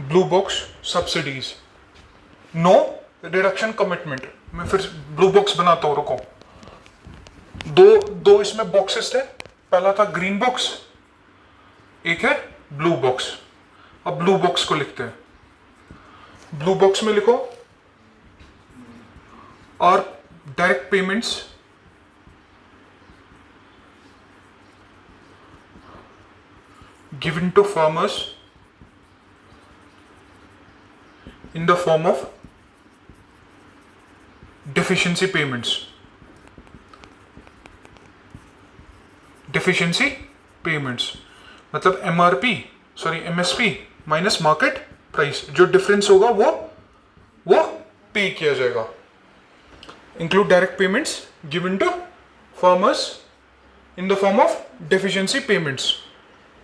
blue box subsidies, no reduction commitment. मैं फिर blue box बनाता हूं, रुको। दो इसमें बॉक्सेस थे, पहला था ग्रीन बॉक्स, एक है ब्लू बॉक्स। अब ब्लू बॉक्स को लिखते हैं। ब्लू बॉक्स में लिखो और direct payments given to farmers in the form of deficiency payments. Deficiency payments मतलब MSP माइनस मार्केट प्राइस, जो डिफरेंस होगा वो पे किया जाएगा। Include direct payments given to farmers in the form of deficiency payments,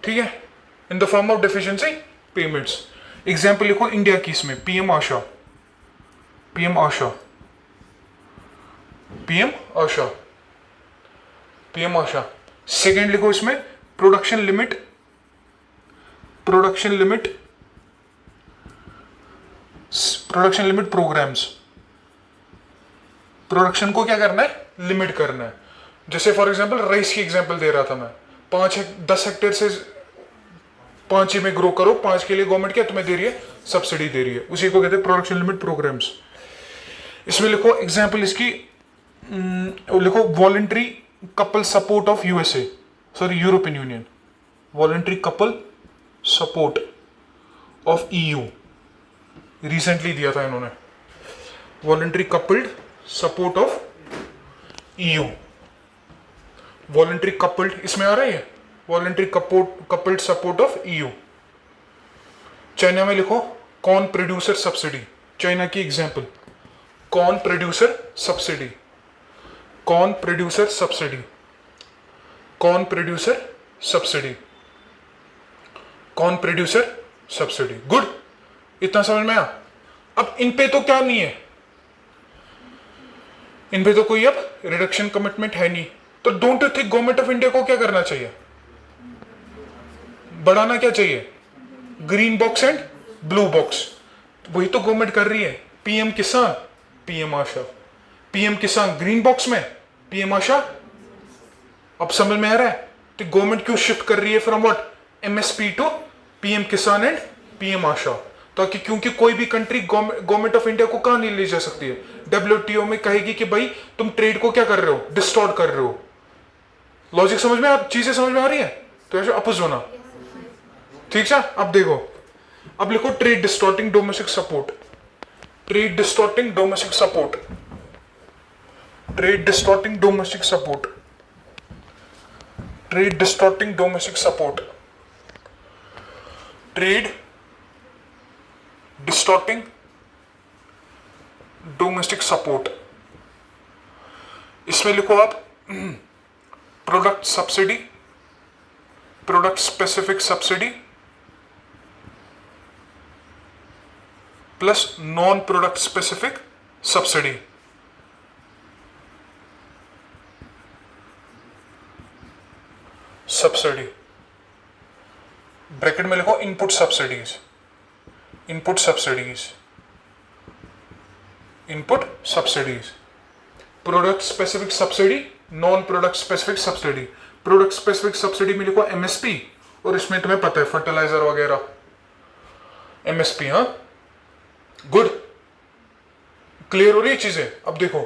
ठीक है, in the form of deficiency payments. Example लिखो इंडिया की, इसमें PM Asha, PM Asha, PM Asha, PM Asha. Second लिखो इसमें production limit, production limit, production limit programs. Production को क्या करना है, लिमिट करना है। जैसे फॉर एग्जांपल राइस की एग्जांपल दे रहा था मैं, 10 हेक्टेयर से 5 ही में ग्रो करो, 5 के लिए गवर्नमेंट क्या तुम्हें दे रही है, सब्सिडी दे रही है, उसी को कहते हैं प्रोडक्शन लिमिट प्रोग्राम्स। इसमें लिखो एग्जांपल इसकी, लिखो voluntary couple support of USA, sorry European union, voluntary couple support of EU, recently दिया था इन्होंने, voluntary coupled support of EU, voluntary coupled, इसमें आ रहा है voluntary coupled support of EU. China में लिखो कॉर्न प्रोड्यूसर सब्सिडी, चाइना की example, corn producer subsidy, corn producer subsidy, corn producer subsidy, corn producer subsidy. Good, इतना समझ में आया। अब इन पे तो क्या नहीं है, इन पे तो कोई अब रिडक्शन कमिटमेंट है नहीं, तो don't you think government of India को क्या करना चाहिए, बढ़ाना क्या चाहिए, green box and blue box. वही तो गवर्नमेंट कर रही है, पीएम किसान, पीएम आशा, पीएम किसान ग्रीन बॉक्स में, पीएम आशा। अब समझ में आ रहा है तो गवर्नमेंट क्यों शिफ्ट कर रही है from what, MSP to PM Kisan and PM Asha, ताकि क्योंकि कोई भी कंट्री गवर्नमेंट ऑफ इंडिया को कहां नहीं ले जा सकती है, डब्ल्यूटीओ में कहेगी कि भाई तुम ट्रेड को क्या कर रहे हो, डिस्टॉर्ट कर रहे हो। लॉजिक समझ में, आप चीजें समझ में आ रही है, तो ऐसे अपोज होना, ठीक है। अब देखो, अब लिखो trade distorting domestic support, trade distorting domestic support, trade distorting domestic support, trade distorting domestic support, trade distorting domestic support. इसमें लिखो आप product subsidy, product specific subsidy plus non product specific subsidy. Subsidy bracket में लिखो input subsidies, input subsidies, input subsidies, product specific subsidy, non product specific subsidy. Product specific subsidy में लिखो MSP, और इसमें तुम्हें पता है फर्टिलाइजर वगैरह एमएसपी। हाँ, गुड, क्लियर हो रही है चीजें। अब देखो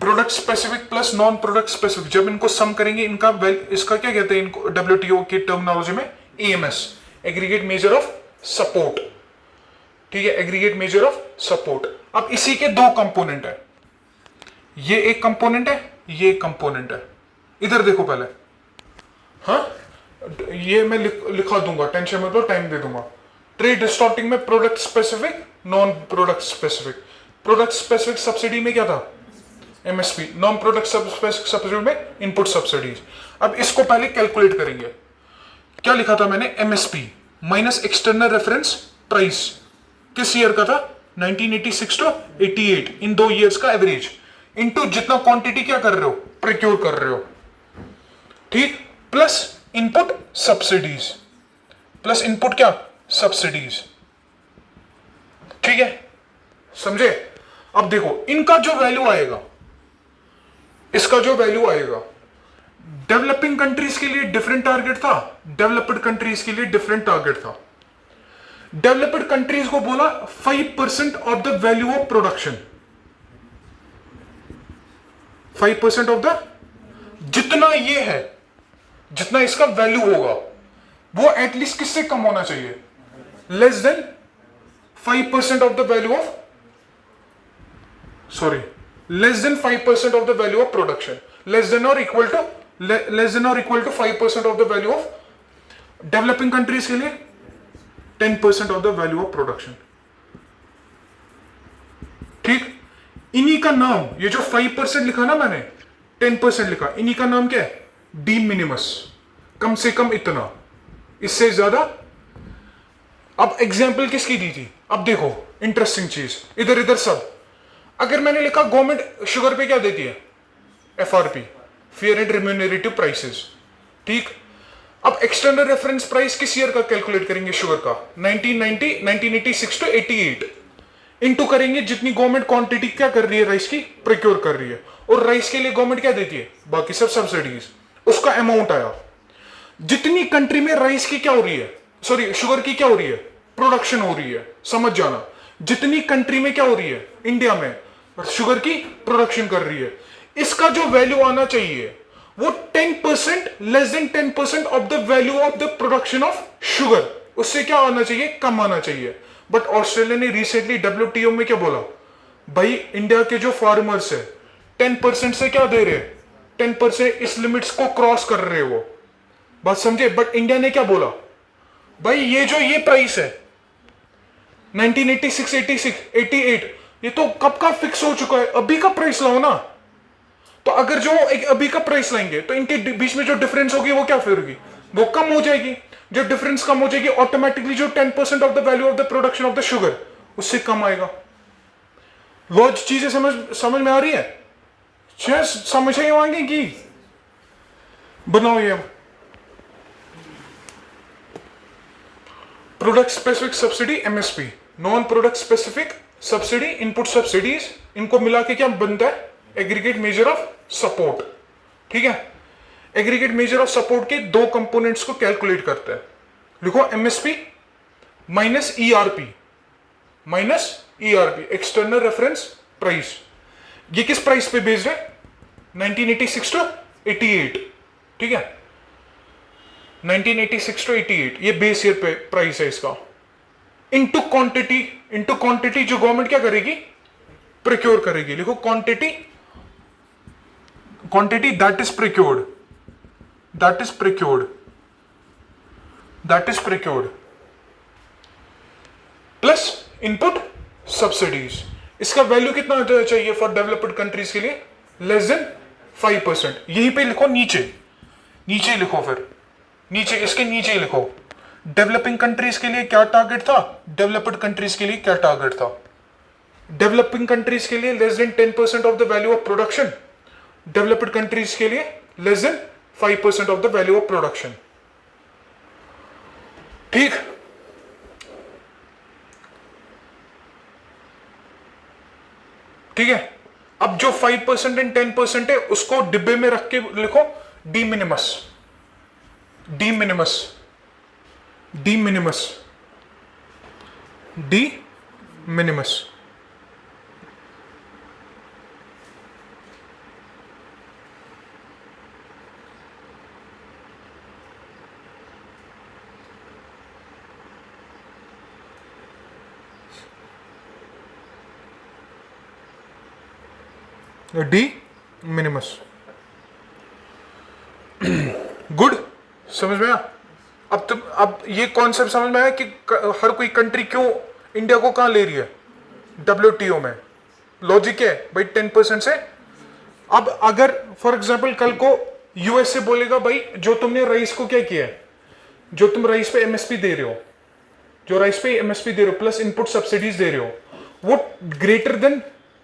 product specific plus non product specific, जब इनको सम करेंगे इनका इसका क्या कहते हैं, इनको डब्ल्यूटीओ की टर्मिनोलॉजी में AMS, aggregate measure of support, ठीक है, एग्रीगेट मेजर ऑफ सपोर्ट। अब इसी के दो कंपोनेंट है, ये एक कंपोनेंट है, ये एक कंपोनेंट है। इधर देखो पहले, हाँ ये मैं लिखा दूंगा, टेंशन मत लो, टाइम दे दूंगा। ट्रेड डिस्टॉर्टिंग में product specific, non product specific. Product specific subsidy में क्या था, MSP. Non product specific subsidy में इनपुट सब्सिडीज। अब इसको पहले कैलकुलेट करेंगे। क्या लिखा था मैंने, MSP minus external reference price, किस ईयर का था, 1986 टू 88, इन 2 ईयर्स का एवरेज, इनटू जितना क्वांटिटी क्या कर रहे हो, प्रोक्योर कर रहे हो, ठीक, plus input subsidies, plus input क्या, सब्सिडीज, ठीक है, समझे? अब देखो इनका जो वैल्यू आएगा, इसका जो वैल्यू आएगा, डेवलपिंग कंट्रीज के लिए डिफरेंट टारगेट था, डेवलप्ड कंट्रीज के लिए डिफरेंट टारगेट था। डेवलप्ड कंट्रीज को बोला 5% of the value of production, 5% of the, जितना ये है, जितना इसका वैल्यू होगा वो एटलीस्ट किससे कम होना चाहिए, less than 5% of the value of, sorry, less than 5% of the value of production, less than और equal to 5% of the value of, developing countries के लिए 10% of the value of production. ठीक, इन्हीं का नाम, ये जो 5% लिखा ना मैंने, 10% लिखा, इन्हीं का नाम क्या है, डी मिनिमस, कम से कम इतना, इससे ज्यादा। अब एग्जाम्पल किसकी दी थी, अब देखो इंटरेस्टिंग चीज, इधर इधर सब, अगर मैंने लिखा गवर्नमेंट शुगर पे क्या देती है, FRP, fair and remunerative prices, ठीक। अब एक्सटर्नल रेफरेंस प्राइस किस ईयर का कैलकुलेट करेंगे शुगर का, 1990, 1986 टू 88, इनटू करेंगे जितनी गवर्नमेंट क्वांटिटी क्या कर रही है, राइस की प्रोक्योर कर रही है, और राइस के लिए गवर्नमेंट क्या देती है, बाकी सब सब्सिडीज, उसका अमाउंट आया। जितनी कंट्री में राइस की क्या हो रही है, सॉरी शुगर की क्या हो रही है, प्रोडक्शन हो रही है, समझ जाना, जितनी कंट्री में क्या हो रही है, इंडिया में शुगर की प्रोडक्शन कर रही है, इसका जो वैल्यू आना चाहिए वो 10%, less than 10% of the value of the production of sugar, उससे क्या आना चाहिए, कम आना चाहिए। बट ऑस्ट्रेलिया ने रिसेंटली डब्ल्यूटीओ में क्या बोला, भाई इंडिया के जो फार्मर्स है 10% से क्या दे रहे हैं, 10% इस लिमिट्स को क्रॉस कर रहे हो, बात समझे। बट इंडिया ने क्या बोला, भाई ये जो ये प्राइस है 1986, 86, 88, ये तो कब का फिक्स हो चुका है, अभी का प्राइस लाओ ना। तो अगर जो एक अभी का प्राइस लाएंगे तो इनके बीच में जो डिफरेंस होगी वो क्या फिर होगी, वो कम हो जाएगी। जो डिफरेंस कम हो जाएगी ऑटोमेटिकली जो 10% of the value of the production of the sugar उससे कम आएगा। वो चीजें समझ में आ रही है, समझ ही आएंगे कि बनाओ ये product specific subsidy, MSP, non product specific subsidy, input subsidies, इनको मिला के क्या बनता है, एग्रीगेट मेजर ऑफ सपोर्ट। ठीक है, एग्रीगेट मेजर ऑफ सपोर्ट के दो कंपोनेंट्स को कैलकुलेट करते हैं। लिखो MSP minus ERP, external reference price. ये किस प्राइस पे बेस्ड है, 1986 टू 88, ठीक है, 1986 टू 88 ये बेस ईयर पे प्राइस है इसका, इनटू क्वांटिटी जो गवर्नमेंट क्या करेगी, प्रोक्योर करेगी। लिखो quantity that is procured plus input subsidies. इसका वैल्यू कितना होना चाहिए फॉर डेवलप्ड कंट्रीज के लिए, लेस देन 5%। यहीं पे लिखो, नीचे लिखो, फिर नीचे इसके नीचे लिखो डेवलपिंग कंट्रीज के लिए क्या टारगेट था, डेवलप्ड कंट्रीज के लिए क्या टारगेट था। डेवलपिंग कंट्रीज के लिए less than 10% of the value of production, developed countries के लिए less than 5% of the value of production. ठीक, ठीक है। अब जो 5% एंड 10% है उसको डिब्बे में रख के लिखो D minimus, D minimus. D minimus, good, समझ में आया। अब ये कॉन्सेप्ट समझ में आया कि हर कोई कंट्री क्यों इंडिया को कहां ले रही है, डब्ल्यूटीओ में। लॉजिक है भाई 10% से। अब अगर फॉर एग्जांपल कल को यूएस से बोलेगा भाई जो तुमने राइस को क्या किया है, जो तुम राइस पे एमएसपी दे रहे हो, प्लस इनपुट सब्सिडीज दे रहे हो, वो ग्रेटर देन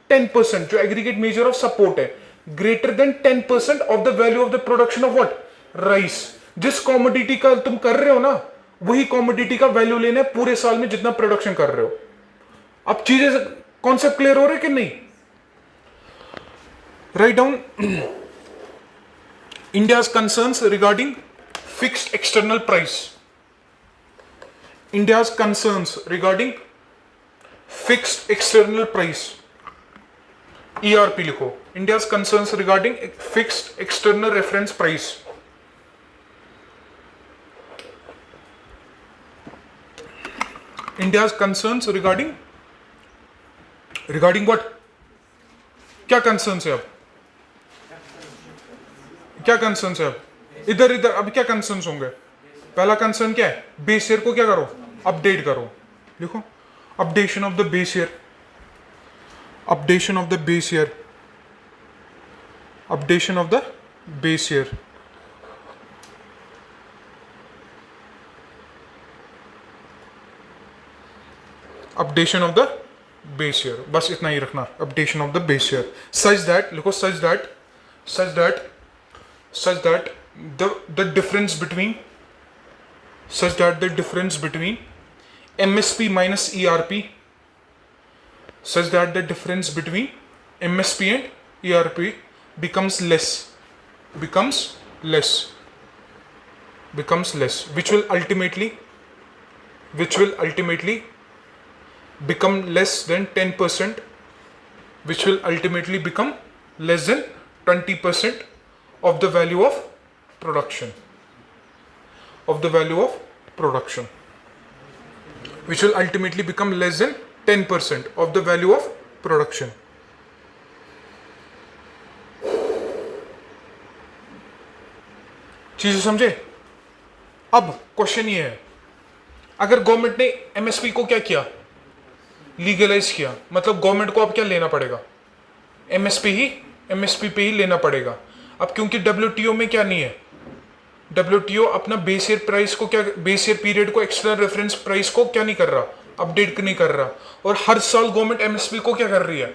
10%, जो एग्रीगेट मेजर ऑफ सपोर्ट है, greater than 10% of the value of the production of what, rice. जिस कॉमोडिटी का तुम कर रहे हो ना, वही कॉमोडिटी का वैल्यू लेना है पूरे साल में जितना प्रोडक्शन कर रहे हो। अब चीजें कॉन्सेप्ट क्लियर हो रहे कि नहीं? Write down India's concerns regarding fixed external price. India's concerns regarding fixed external price. ERP लिखो. India's concerns regarding fixed external reference price. India's concerns regarding what? क्या कंसर्न्स है अब? क्या कंसर्न्स है अब? इधर इधर अब क्या कंसर्न्स होंगे? पहला कंसर्न क्या है? बेस ईयर को क्या करो? अपडेट करो. लिखो updation of the base year. Updation of the base year. Updation of the base year. Updation of the base year. बस इतना ही रखना. Updation of the base year such that, लिखो such that the difference between MSP minus ERP, such that the difference between MSP and ERP becomes less, which will ultimately become less than 10%, which will ultimately become less than 20% of the value of production, which will ultimately become less than 10% of the value of production. चीजें समझे? अब question ये है, अगर government ने MSP को क्या किया? लीगलाइज किया. मतलब गवर्नमेंट को अब क्या लेना पड़ेगा? एमएसपी पे ही लेना पड़ेगा. अब क्योंकि डब्ल्यूटीओ में क्या नहीं है, डब्ल्यूटीओ अपना बेस ईयर प्राइस को क्या, बेस ईयर पीरियड को, एक्सटर्नल रेफरेंस प्राइस को क्या नहीं कर रहा? अपडेट नहीं कर रहा. और हर साल गवर्नमेंट एमएसपी को क्या कर रही है?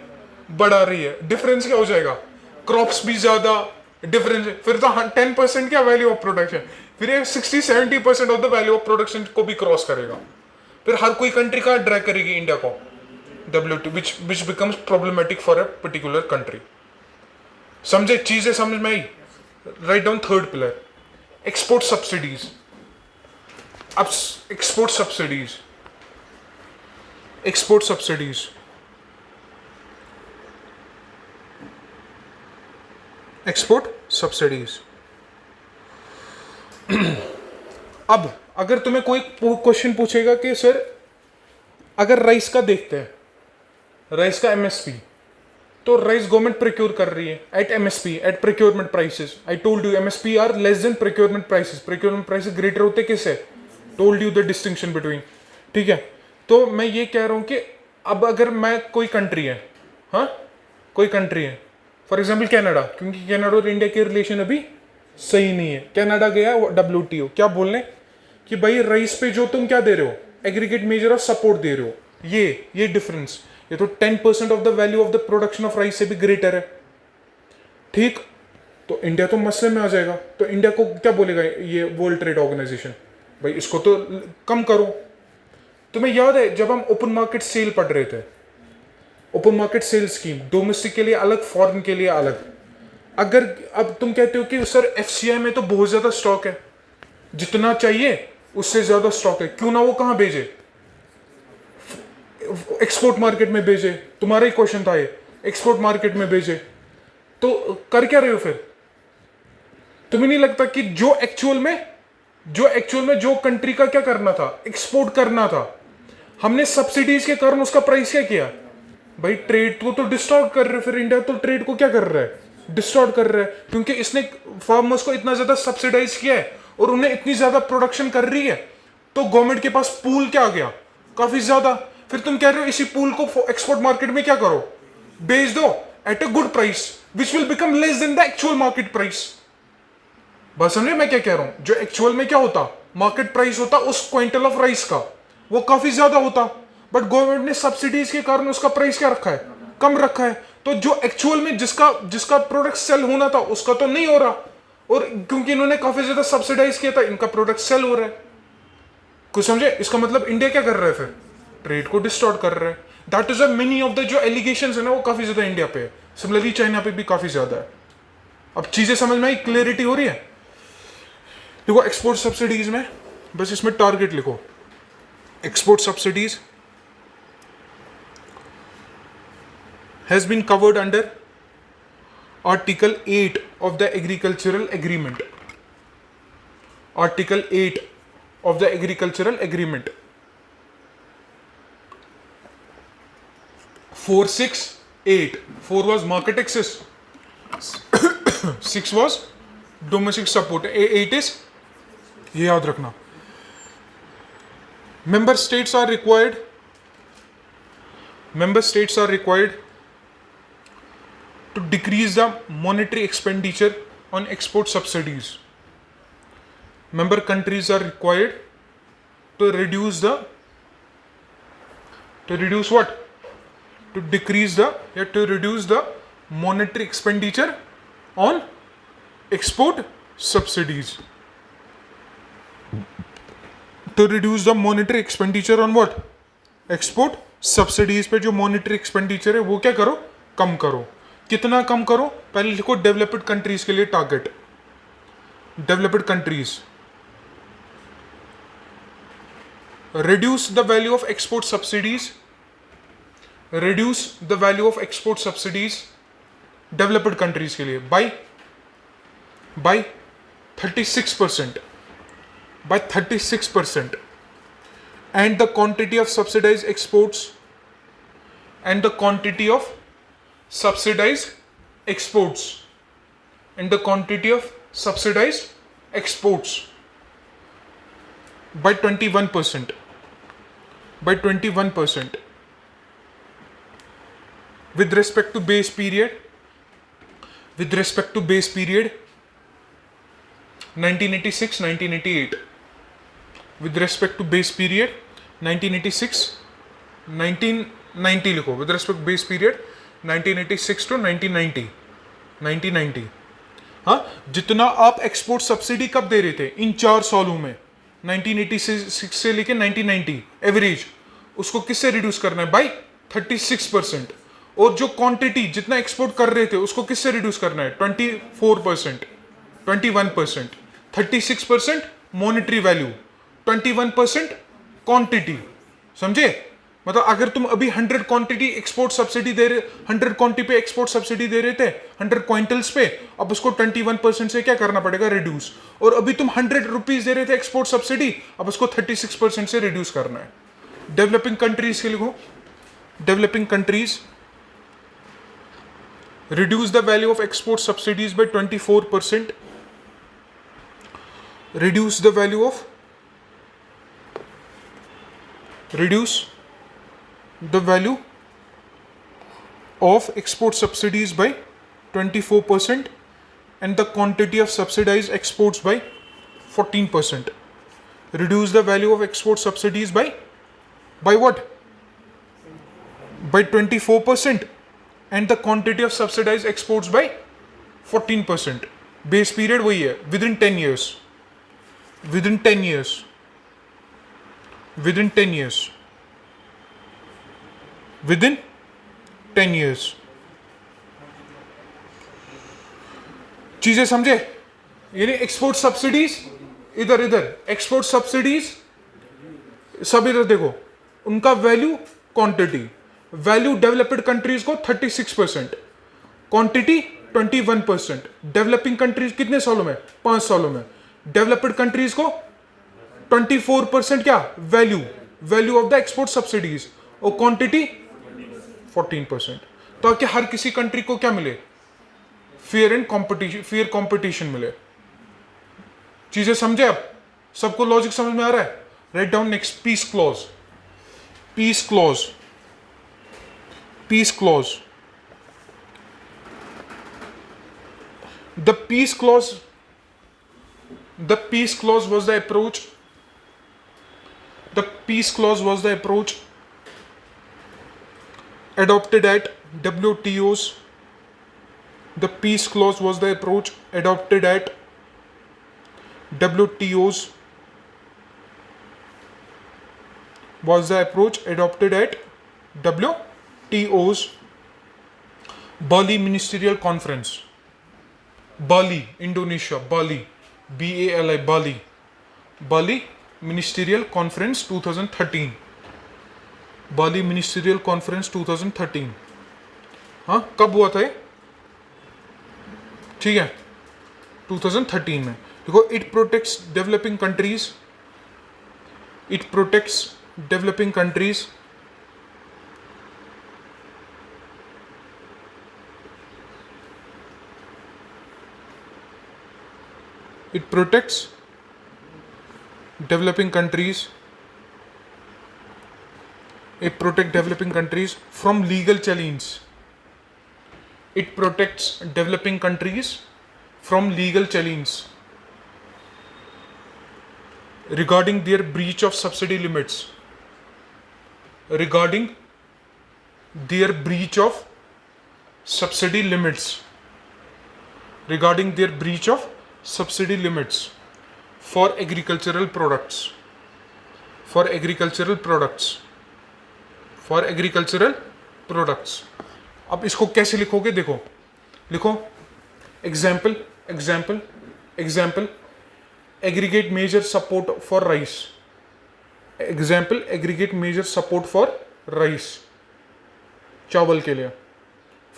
बढ़ा रही है. डिफरेंस क्या हो जाएगा? क्रॉप्स भी ज्यादा, डिफरेंस. फिर तो 10% क्या वैल्यू ऑफ प्रोडक्शन, फिर ये 60-70% of the value of production को भी क्रॉस करेगा. फिर हर कोई कंट्री का ड्रैग करेगी इंडिया को WTO, which becomes problematic for a particular country. समझे? चीजें समझ में आई? Write down third pillar, export subsidies. अब export subsidies, export subsidies, export subsidies. अब अगर तुम्हें कोई क्वेश्चन पूछेगा कि सर अगर राइस का देखते हैं, राइस का एमएसपी, तो राइस गवर्नमेंट प्रोक्योर कर रही है at MSP, at procurement prices. I told you MSP are less than procurement prices. Procurement prices greater होते किससे? Told you the distinction between. ठीक है, तो मैं ये कह रहा हूं कि अब अगर मैं कोई कंट्री है, हाँ कोई कंट्री है, फॉर एग्जाम्पल कनाडा, क्योंकि कनाडा और इंडिया के रिलेशन अभी सही नहीं है. कनाडा गया डब्ल्यूटीओ क्या बोलने कि भाई राइस पे जो तुम क्या दे रहे हो, एग्रीगेट मेजर ऑफ सपोर्ट दे रहे हो, ये डिफरेंस, ये तो 10% of the value of the production of rice से भी ग्रेटर है. ठीक, तो इंडिया तो मसले में आ जाएगा. तो इंडिया को क्या बोलेगा ये वर्ल्ड ट्रेड ऑर्गेनाइजेशन? भाई इसको तो कम करो. तुम्हें याद है जब हम ओपन मार्केट सेल पढ़ रहे थे, open market sale scheme, domestic के लिए अलग, फॉरेन के लिए अलग. अगर अब तुम कहते हो कि सर एफसीआई में तो बहुत ज्यादा स्टॉक है, जितना चाहिए उससे ज्यादा स्टॉक है, क्यों ना वो कहां भेजे? एक्सपोर्ट मार्केट में भेजे. तुम्हारा ही क्वेश्चन था ये, एक्सपोर्ट मार्केट में भेजे. तो कर क्या रहे हो फिर? तुम्हें नहीं लगता कि जो एक्चुअल में जो कंट्री का क्या करना था, एक्सपोर्ट करना था, हमने सब्सिडीज के कारण उसका प्राइस क्या किया? भाई ट्रेड को तो डिस्टॉर्ट कर रहे. फिर इंडिया तो ट्रेड को क्या कर रहा है? डिस्टॉर्ट कर रहा है, क्योंकि इसने फार्मर्स को इतना ज्यादा सब्सिडाइज किया है और उन्हें इतनी ज्यादा प्रोडक्शन कर रही है, तो गवर्नमेंट के पास पूल क्या आ गया? काफी ज्यादा. फिर तुम कह रहे हो इसी पूल को एक्सपोर्ट मार्केट में क्या करो? बेच दो at a good price, which will become less than the actual market price. बस समझे मैं क्या कह रहा हूं? जो एक्चुअल में क्या होता, मार्केट प्राइस होता उस क्विंटल ऑफ राइस का, वो काफी ज्यादा होता, बट गवर्नमेंट ने सब्सिडीज के कारण उसका प्राइस क्या रखा है? कम रखा है. तो जो एक्चुअल में जिसका प्रोडक्ट सेल होना था उसका तो नहीं हो रहा, और क्योंकि इन्होंने काफी ज्यादा सब्सिडाइज किया था, इनका प्रोडक्ट सेल हो रहा है. कुछ समझे? इसका मतलब इंडिया क्या कर रहा है फिर? ट्रेड को डिस्टॉर्ट कर रहा है. That is a many of the जो एलिगेशंस है ना वो काफी ज्यादा इंडिया पे है, सिमिलरली चाइना पे भी काफी ज्यादा है। अब चीजें समझ में आई, क्लियरिटी हो रही है? देखो एक्सपोर्ट सब्सिडीज में बस इसमें टारगेट लिखो, export subsidies has been covered under Article 8 of the Agricultural Agreement. Article 8 of the Agricultural Agreement. 4, 6, 8. 4 was market access. 6 was domestic support. 8 is, ये याद रखना, member states are required to decrease the monetary expenditure on export subsidies. Member countries are required to reduce the monetary expenditure on export subsidies. To reduce the monetary expenditure on what? Export subsidies पे जो monetary expenditure है वो क्या करो? कम करो। कितना कम करो? पहले लिखो डेवलप्ड कंट्रीज के लिए target. Developed countries reduce the value of export subsidies, reduce the value of export subsidies developed countries के लिए bye 36%, by 36%, and the quantity of subsidized exports by 21%, with respect to base period 1986-1988, with respect to base period 1990 लिखो, with respect to base period 1986 to 1990। हाँ, जितना आप export subsidy कब दे रहे थे इन 4 सालों में, 1986 से लेके 1990 एवरेज, उसको किससे रिड्यूस करना है? बाय 36%। और जो क्वांटिटी जितना एक्सपोर्ट कर रहे थे उसको किससे रिड्यूस करना है? 21%। 36% मॉनेटरी वैल्यू, 21% क्वांटिटी। समझे? मतलब अगर तुम अभी 100 क्वांटिटी एक्सपोर्ट सब्सिडी दे रहे, 100 क्वांटिटी पे एक्सपोर्ट सब्सिडी दे रहे थे 100 क्विंटल्स पे, अब उसको 21% से क्या करना पड़ेगा? रिड्यूस। और अभी तुम 100 रुपीज दे रहे थे एक्सपोर्ट सब्सिडी, अब उसको 36% से रिड्यूस करना है। डेवलपिंग कंट्रीज के लिखो, developing countries reduce the value of export subsidies by 24%, reduce the value of export subsidies by 24%, and the quantity of subsidized exports by 14%. Reduce the value of export subsidies by what? By 24%, and the quantity of subsidized exports by 14%. Base period वही है, within 10 years. Within 10 years. Within 10 years. Within 10 years. चीजें समझे? यानी export subsidies इधर export subsidies सब इधर देखो, उनका value quantity, value developed countries को 36%, क्वांटिटी 21%। डेवलपिंग कंट्रीज कितने सालों में? 5 सालों में। डेवलप्ड कंट्रीज को 24% क्या? Value of the export subsidies, और क्वांटिटी 14%। ताकि हर किसी कंट्री को क्या मिले? फेयर कंपटीशन मिले। चीजें समझे? अब सबको लॉजिक समझ में आ रहा है? Right down next, peace clause. The peace clause was the approach. The peace clause was the approach adopted at WTO's. The peace clause was the approach adopted at WTO's. Was the approach adopted at WTO's Bali Ministerial Conference, Bali, Indonesia, Bali, BALI, Bali, Bali Ministerial Conference 2013, Bali Ministerial Conference 2013. हाँ, कब हुआ था ये? ठीक है, 2013 में. देखो, it protects developing countries, it protects developing countries it protects developing countries, it protects developing countries from legal challenge, it protects developing countries from legal challenge regarding their breach of subsidy limits, regarding their breach of subsidy limits, regarding their breach of subsidy limits for agricultural products, for agricultural products, for agricultural products. अब इसको कैसे लिखोगे? देखो, लिखो example example example aggregate measure support for rice, example aggregate measure support for rice, चावल के लिए,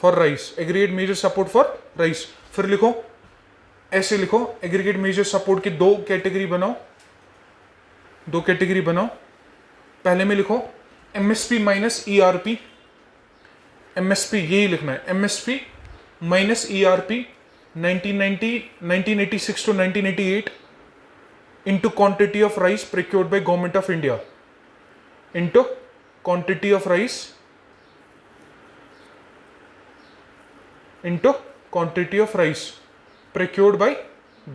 for rice, aggregate measure support for rice. फिर लिखो, ऐसे लिखो, एग्रीगेट मेजर सपोर्ट की दो कैटेगरी बनाओ, दो कैटेगरी बनाओ. पहले में लिखो एमएसपी माइनस ईआरपी, एमएसपी यही लिखना है, MSP minus ERP 1986 to 1988 into quantity of rice procured by government of India, into quantity of rice, into quantity of rice procured by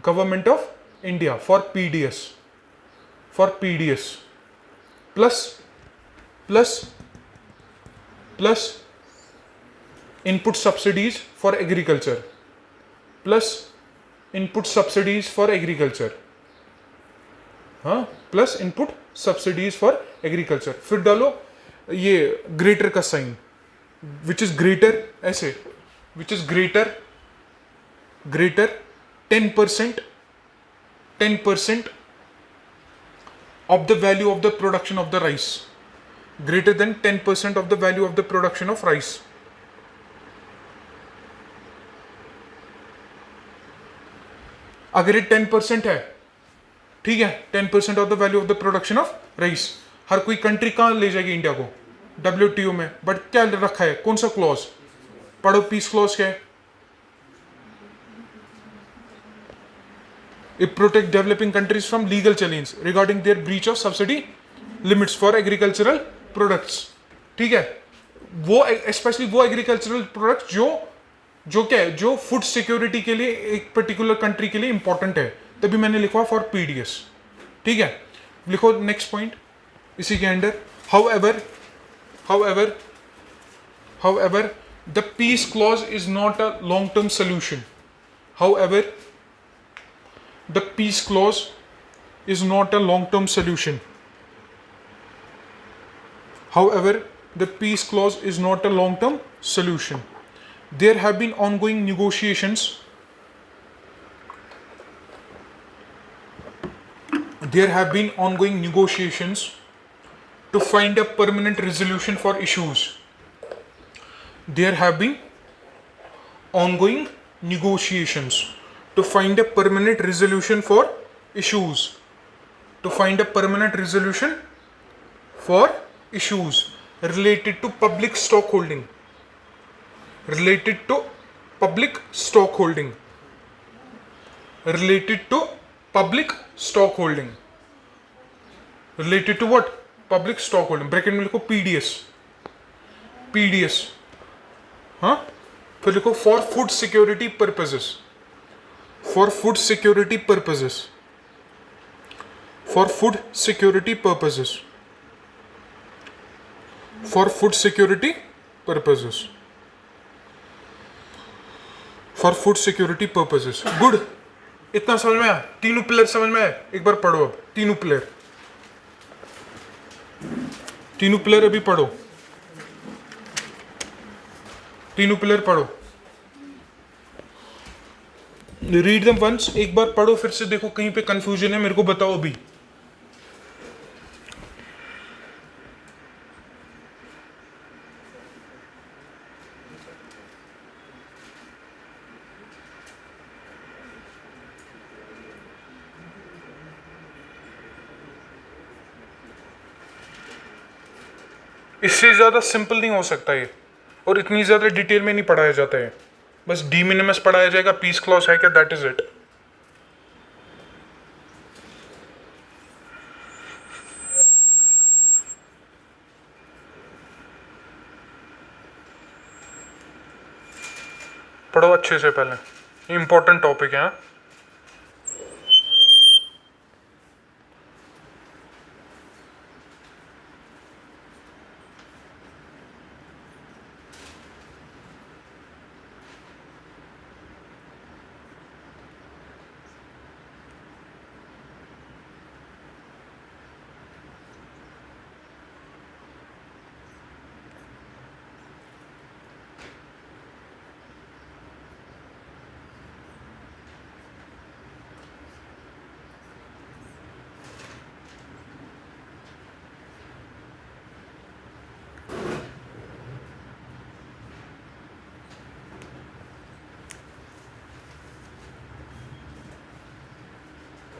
government of India for PDS, for PDS, plus input subsidies for agriculture, plus input subsidies for agriculture, हाँ, plus input subsidies for agriculture. फिर डालो ये greater का sign, which is greater, ऐसे, which is greater 10% of the value of the production of the rice, greater than 10% of the value of the production of rice. अगर ये 10% है, ठीक है, 10% of the value of the production of rice, हर कोई country कहाँ ले जाएगी इंडिया को? WTO में. बट क्या रखा है, कौन सा क्लॉज पढ़ो, पीस क्लॉज क्या है? It protect developing countries from legal challenge regarding their breach of subsidy limits for agricultural products. ठीक है, वो स्पेशली वो एग्रीकल्चरल प्रोडक्ट जो क्या है, जो फूड सिक्योरिटी के लिए एक पर्टिकुलर कंट्री के लिए इंपॉर्टेंट है, तभी मैंने लिखा फॉर PDS. ठीक है, लिखो नेक्स्ट पॉइंट इसी के under. However, the peace clause is not a long-term solution. However, the peace clause is not a long-term solution. However, the peace clause is not a long-term solution. There have been ongoing negotiations. There have been ongoing negotiations to find a permanent resolution for issues. There have been ongoing negotiations to find a permanent resolution for issues. To find a permanent resolution for issues related to public stockholding. Related to public stockholding. Related to public stockholding. Related to what? Public stockholding. Bracket में लिखो PDS. PDS. हाँ, फिर लिखो for food security purposes. For food security purposes. For food security purposes. For food security purposes. For food security purposes. Good. इतना समझ में आया? तीनों पिलर समझ में आया? एक बार पढ़ो अब तीनों पिलर. तीनों पिलर अभी पढ़ो. तीनों पिलर पढ़ो, रीड देम वंस, एक बार पढ़ो फिर से देखो कहीं पे कंफ्यूजन है मेरे को बताओ अभी। इससे ज़्यादा सिंपल नहीं हो सकता ये, और इतनी ज़्यादा डिटेल में नहीं पढ़ाया जाता है, बस डी मिनिमस पढ़ाया जाएगा, पीस क्लॉज है क्या, दैट इज इट। पढ़ो अच्छे से पहले, इंपॉर्टेंट टॉपिक है। हाँ?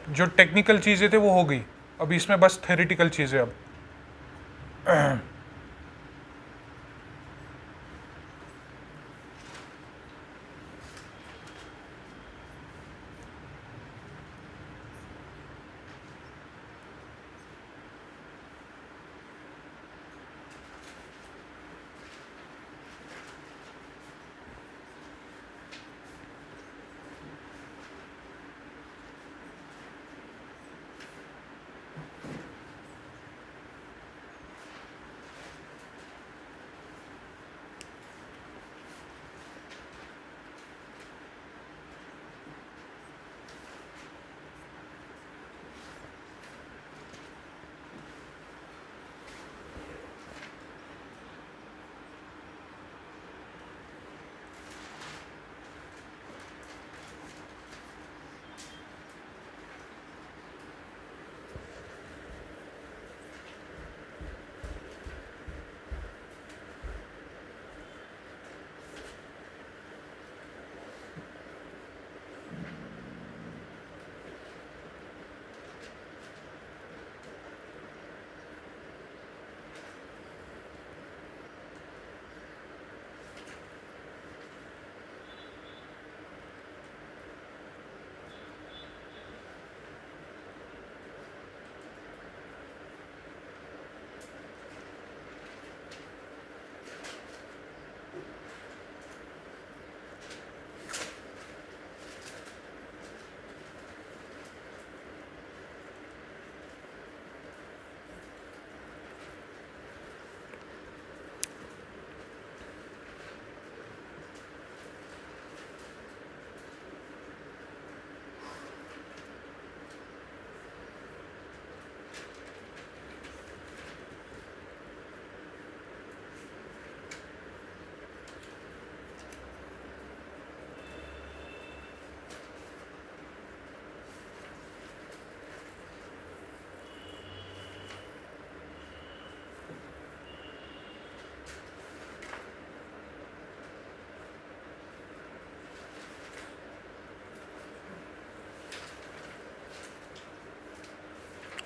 जो टेक्निकल चीज़ें थे वो हो गई, अभी इसमें बस थ्योरेटिकल चीज़ें अब।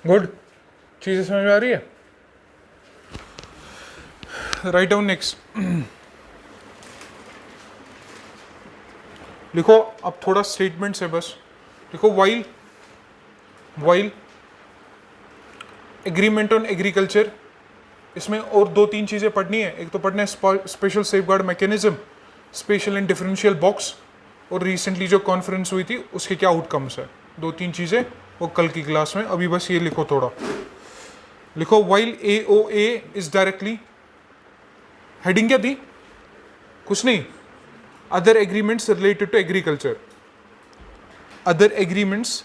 गुड, चीज़ें समझ में आ रही है। Right down next. लिखो अब थोड़ा स्टेटमेंट्स है बस। लिखो वाइल एग्रीमेंट ऑन एग्रीकल्चर, इसमें और दो तीन चीज़ें पढ़नी है। एक तो पढ़ना है special safeguard mechanism, special and differential box, और रिसेंटली जो कॉन्फ्रेंस हुई थी उसके क्या आउटकम्स है। दो तीन चीज़ें वो कल की क्लास में, अभी बस ये लिखो थोड़ा। लिखो while AOA is directly, heading क्या थी, कुछ नहीं, other agreements related to agriculture, other agreements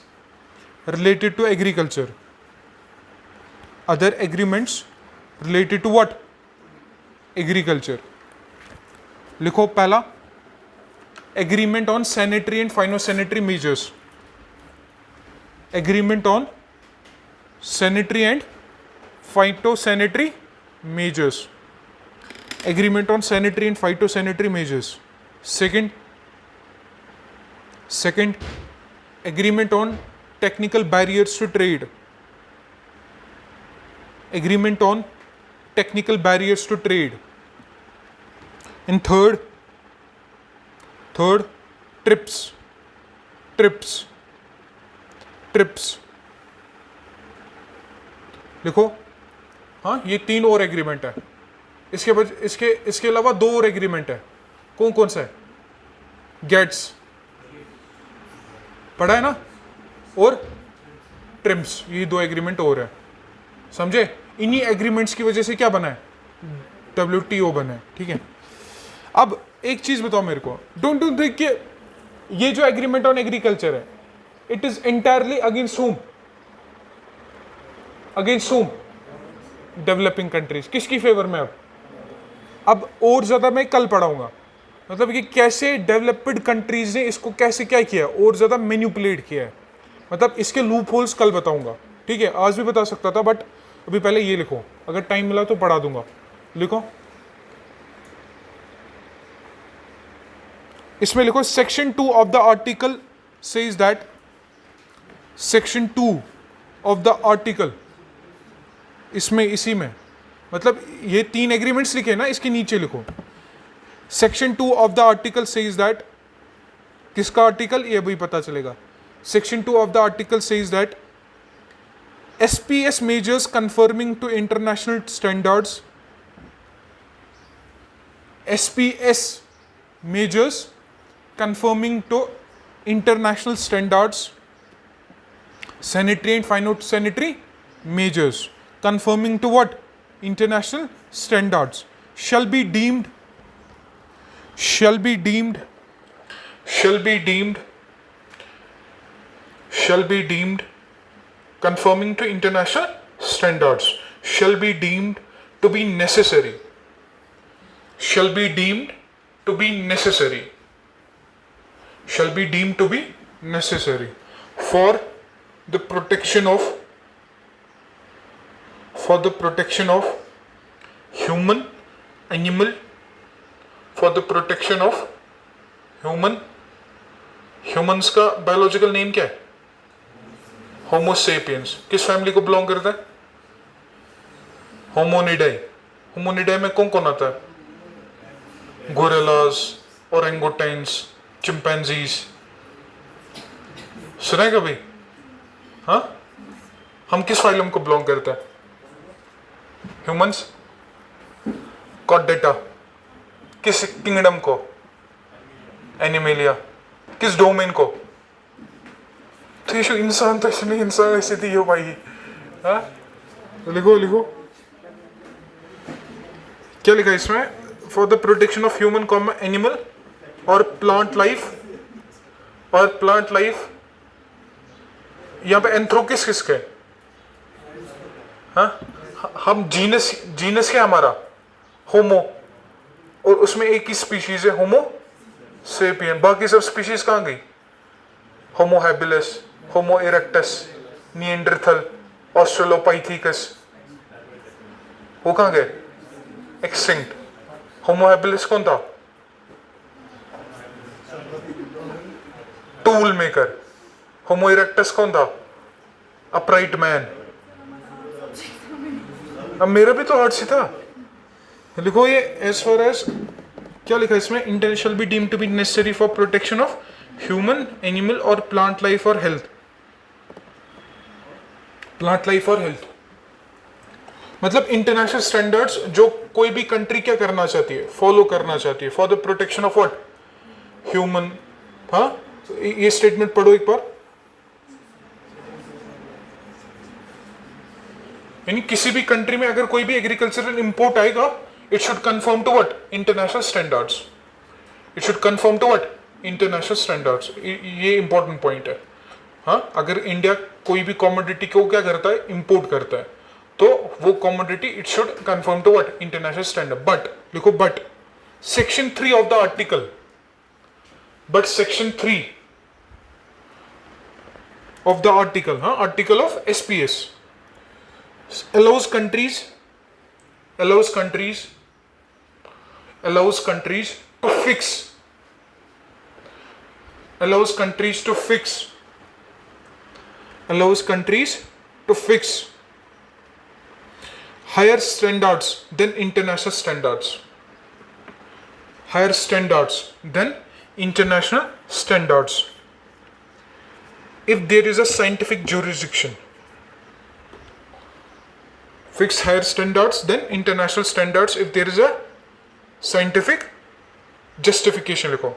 related to agriculture, other agreements related to what, agriculture, लिखो पहला, agreement on sanitary and phytosanitary measures, agreement on sanitary and phytosanitary measures, agreement on sanitary and phytosanitary measures. Second, agreement on technical barriers to trade, agreement on technical barriers to trade. And third, TRIPS. लिखो, हाँ ये 3 और agreement है, इसके अलावा 2 और agreement है। कौन कौन सा है? गेट्स पढ़ा है ना, और ट्रिम्स, ये 2 एग्रीमेंट और है, समझे? इन्हीं एग्रीमेंट्स की वजह से क्या बना है? WTO बना है, ठीक है। अब एक चीज बताओ मेरे को, डोंट यू थिंक कि ये जो एग्रीमेंट ऑन एग्रीकल्चर है, it is entirely against whom? Against whom? Developing countries. किसकी फेवर में? अब और ज्यादा मैं कल पढ़ाऊंगा, मतलब कि कैसे डेवलप्ड कंट्रीज ने इसको कैसे क्या किया, और ज्यादा मैनिपुलेट किया है, मतलब इसके लूप होल्स कल बताऊंगा, ठीक है। आज भी बता सकता था, बट अभी पहले ये लिखो, अगर टाइम मिला तो पढ़ा दूंगा। लिखो, इसमें लिखो section 2 of the article says that, section 2 of the article, इसमें इसी में, मतलब ये 3 एग्रीमेंट्स लिखे ना, इसके नीचे लिखो section 2 of the article says that, किसका आर्टिकल ये अभी पता चलेगा। Section 2 of the article says that SPS measures conforming to international standards, SPS measures conforming to international standards, sanitary and phytosanitary measures conforming to what? International standards shall be deemed conforming to international standards, shall be deemed to be necessary, shall be deemed to be necessary, shall be deemed to be necessary for the protection of human, animal, for the protection of humans का biological name क्या है? Homo sapiens. किस family को belong करता है? होमोनिडाई। होमोनिडाई में कौन कौन आता है? Gorillas, orangutans, chimpanzees. सुना है कभी? हाँ, हम किस फाइलम को बिलोंग करता है? ह्यूमंस। कॉर्डेटा किस किंगडम को? एनिमेलिया। किस डोमेन को? तो ये इंसान तो नहीं, इंसान ऐसे थी हो भाई। हाँ, लिखो क्या लिखा है इसमें? For the protection of human com animal और प्लांट लाइफ, यहाँ पे एंथ्रो किसका है? हाँ, हम जीनस क्या हमारा? होमो, और उसमें एक ही स्पीशीज है होमो सेपियन। बाकी सब स्पीशीज कहाँ गई? होमो हैबिलिस, होमो इरेक्टस, निएंडरथल, ऑस्ट्रेलोपाइथिकस, वो कहाँ गए? एक्सटिंक्ट। होमो हैबिलिस कौन था? Tool maker. होमो इरेक्टस कौन था? Upright man. अब मेरा भी तो हार्ड सी था। लिखो ये एज फार एज क्या लिखा है इसमें? International be deemed to be necessary for protection of human, animal और प्लांट लाइफ और हेल्थ। प्लांट लाइफ और हेल्थ मतलब इंटरनेशनल स्टैंडर्ड्स जो कोई भी कंट्री क्या करना चाहती है, फॉलो करना चाहती है, for the protection of what? Human. हाँ, ये स्टेटमेंट पढ़ो एक बार। यानी किसी भी कंट्री में अगर कोई भी एग्रीकल्चरल इंपोर्ट आएगा, it should confirm to what? International standards. It should confirm to what? International standards. ये इंपॉर्टेंट पॉइंट है। हाँ, अगर इंडिया कोई भी कमोडिटी को क्या करता है? इंपोर्ट करता है, तो वो commodity it should confirm to what? International standard. But लिखो, but Section 3 of the article, but Section 3 of the article, article of SPS, allows countries to fix higher standards than international standards. If there is a scientific jurisdiction. Fix higher standards than international standards if there is a scientific justification. लिखो,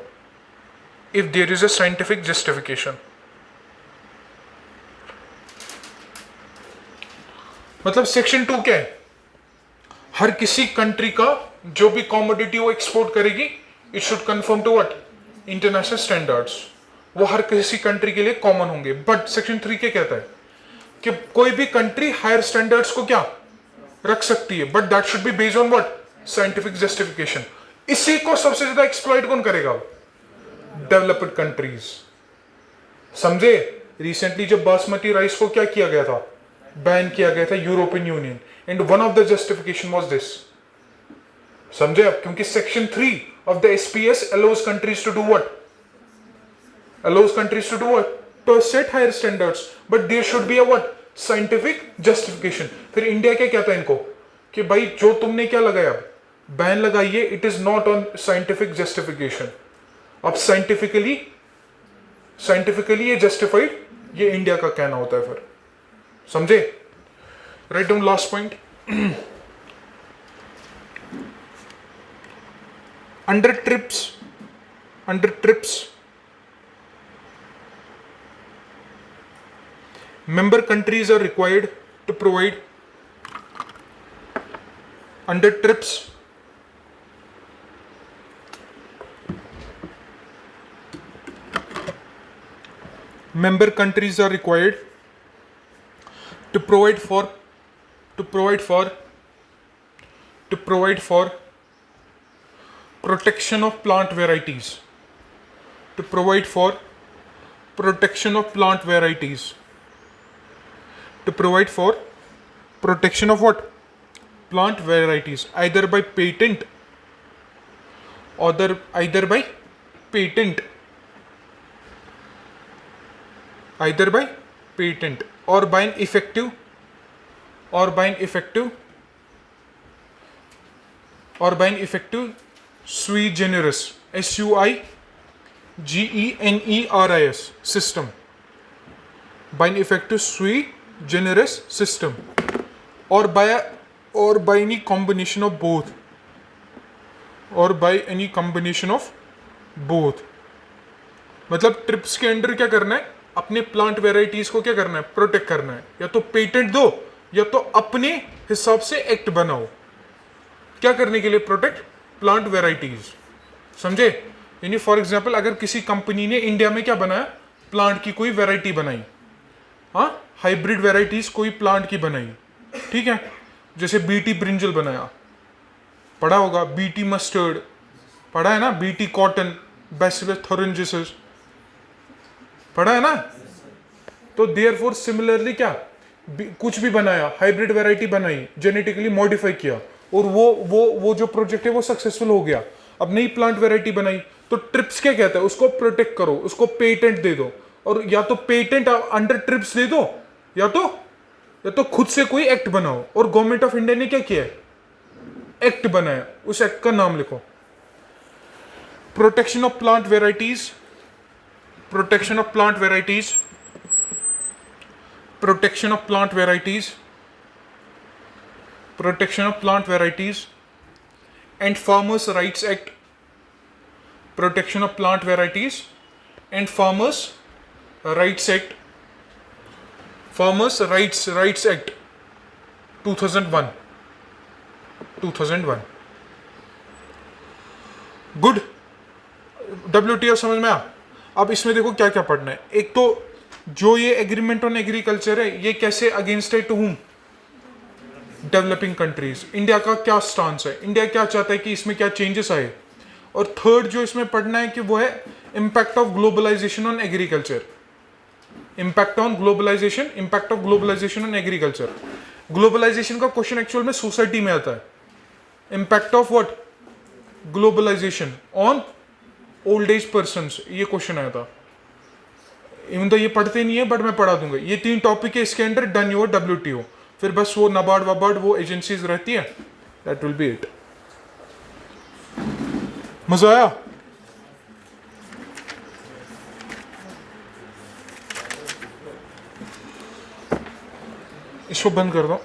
if there is a scientific justification. मतलब section 2 क्या है? हर किसी country का जो भी commodity वो export करेगी, it should confirm to what? International standards. वो हर किसी कंट्री के लिए कॉमन होंगे. बट सेक्शन 3 क्या कहता है कि कोई भी कंट्री हायर स्टैंडर्ड्स को क्या रख सकती है, but that should be based on what? Scientific justification. इसी को सबसे ज्यादा एक्सप्लॉइट कौन करेगा? Developed countries. समझे? रिसेंटली जब बासमती राइस को क्या किया गया था? बैन किया गया था European union, and one of the justification was this. समझे आप? क्योंकि section 3 of the SPS allows countries to do what? To set higher standards, but there should be a what? Scientific justification. फिर India क्या कहता है इनको कि भाई जो तुमने क्या लगाया, बैन लगाइए, it is not on scientific justification. अब साइंटिफिकली ये जस्टिफाइड, ये इंडिया का कहना होता है. फिर समझे? Write down last point. Under trips member countries are required to provide under TRIPS member countries are required to provide for protection of plant varieties, to provide for protection of plant varieties, to provide for protection of what? Plant varieties, either by patent or either by patent or by an effective sui generis, SUIGENERIS system, by an effective sui generis system, or by any combination of both, मतलब trips के under क्या करना है? अपने plant varieties को क्या करना है? प्रोटेक्ट करना है. या तो पेटेंट दो या तो अपने हिसाब से एक्ट बनाओ. क्या करने के लिए? Protect plant varieties. समझे? यानी फॉर एग्जांपल अगर किसी कंपनी ने इंडिया में क्या बनाया? प्लांट की कोई वेराइटी बनाई, हाइब्रिड वेराइटीज कोई प्लांट की बनाई, ठीक है? जैसे बीटी ब्रिंजल बनाया, पढ़ा होगा. बीटी मस्टर्ड पढ़ा है ना? बीटी कॉटन, बैसिलस थोरेंजिसेस पढ़ा है ना? तो देयरफॉर सिमिलरली क्या कुछ भी बनाया, हाइब्रिड वेराइटी बनाई, जेनेटिकली मॉडिफाई किया, और वो जो प्रोजेक्ट है वो सक्सेसफुल हो गया. अब नई प्लांट वेराइटी बनाई, तो ट्रिप्स क्या कहता है? उसको प्रोटेक्ट करो, उसको पेटेंट दे दो, और या तो पेटेंट अंडर ट्रिप्स दे दो या तो खुद से कोई एक्ट बनाओ. और गवर्नमेंट ऑफ इंडिया ने क्या किया है? एक्ट बनाया. उस एक्ट का नाम लिखो. Protection of plant varieties, protection of plant varieties and Farmers Rights Act, protection of plant varieties and Farmers Rights Act 2001. Good. WTO समझ में आ? अब इसमें देखो क्या क्या पढ़ना है. एक तो जो ये एग्रीमेंट ऑन एग्रीकल्चर है, ये कैसे अगेंस्ट है? To whom? Developing countries. India का क्या स्टांस है? इंडिया क्या चाहता है कि इसमें क्या चेंजेस आए? और थर्ड जो इसमें पढ़ना है कि वो है impact of globalization on agriculture. Impact on globalization, impact of globalization on agriculture. Globalization का क्वेश्चन एक्चुअल में सोसाइटी में आता है। Impact of what? Globalization on old age person, ये क्वेश्चन आया था। इवन तो ये पढ़ते नहीं है बट मैं पढ़ा दूंगा। ये 3 टॉपिक है इसके अंडर, डन योर WTO। फिर बस वो नबार्ड वबार्ड वो एजेंसीज रहती है, दैट विल बी इट। मजा आया? इसको बंद कर दो।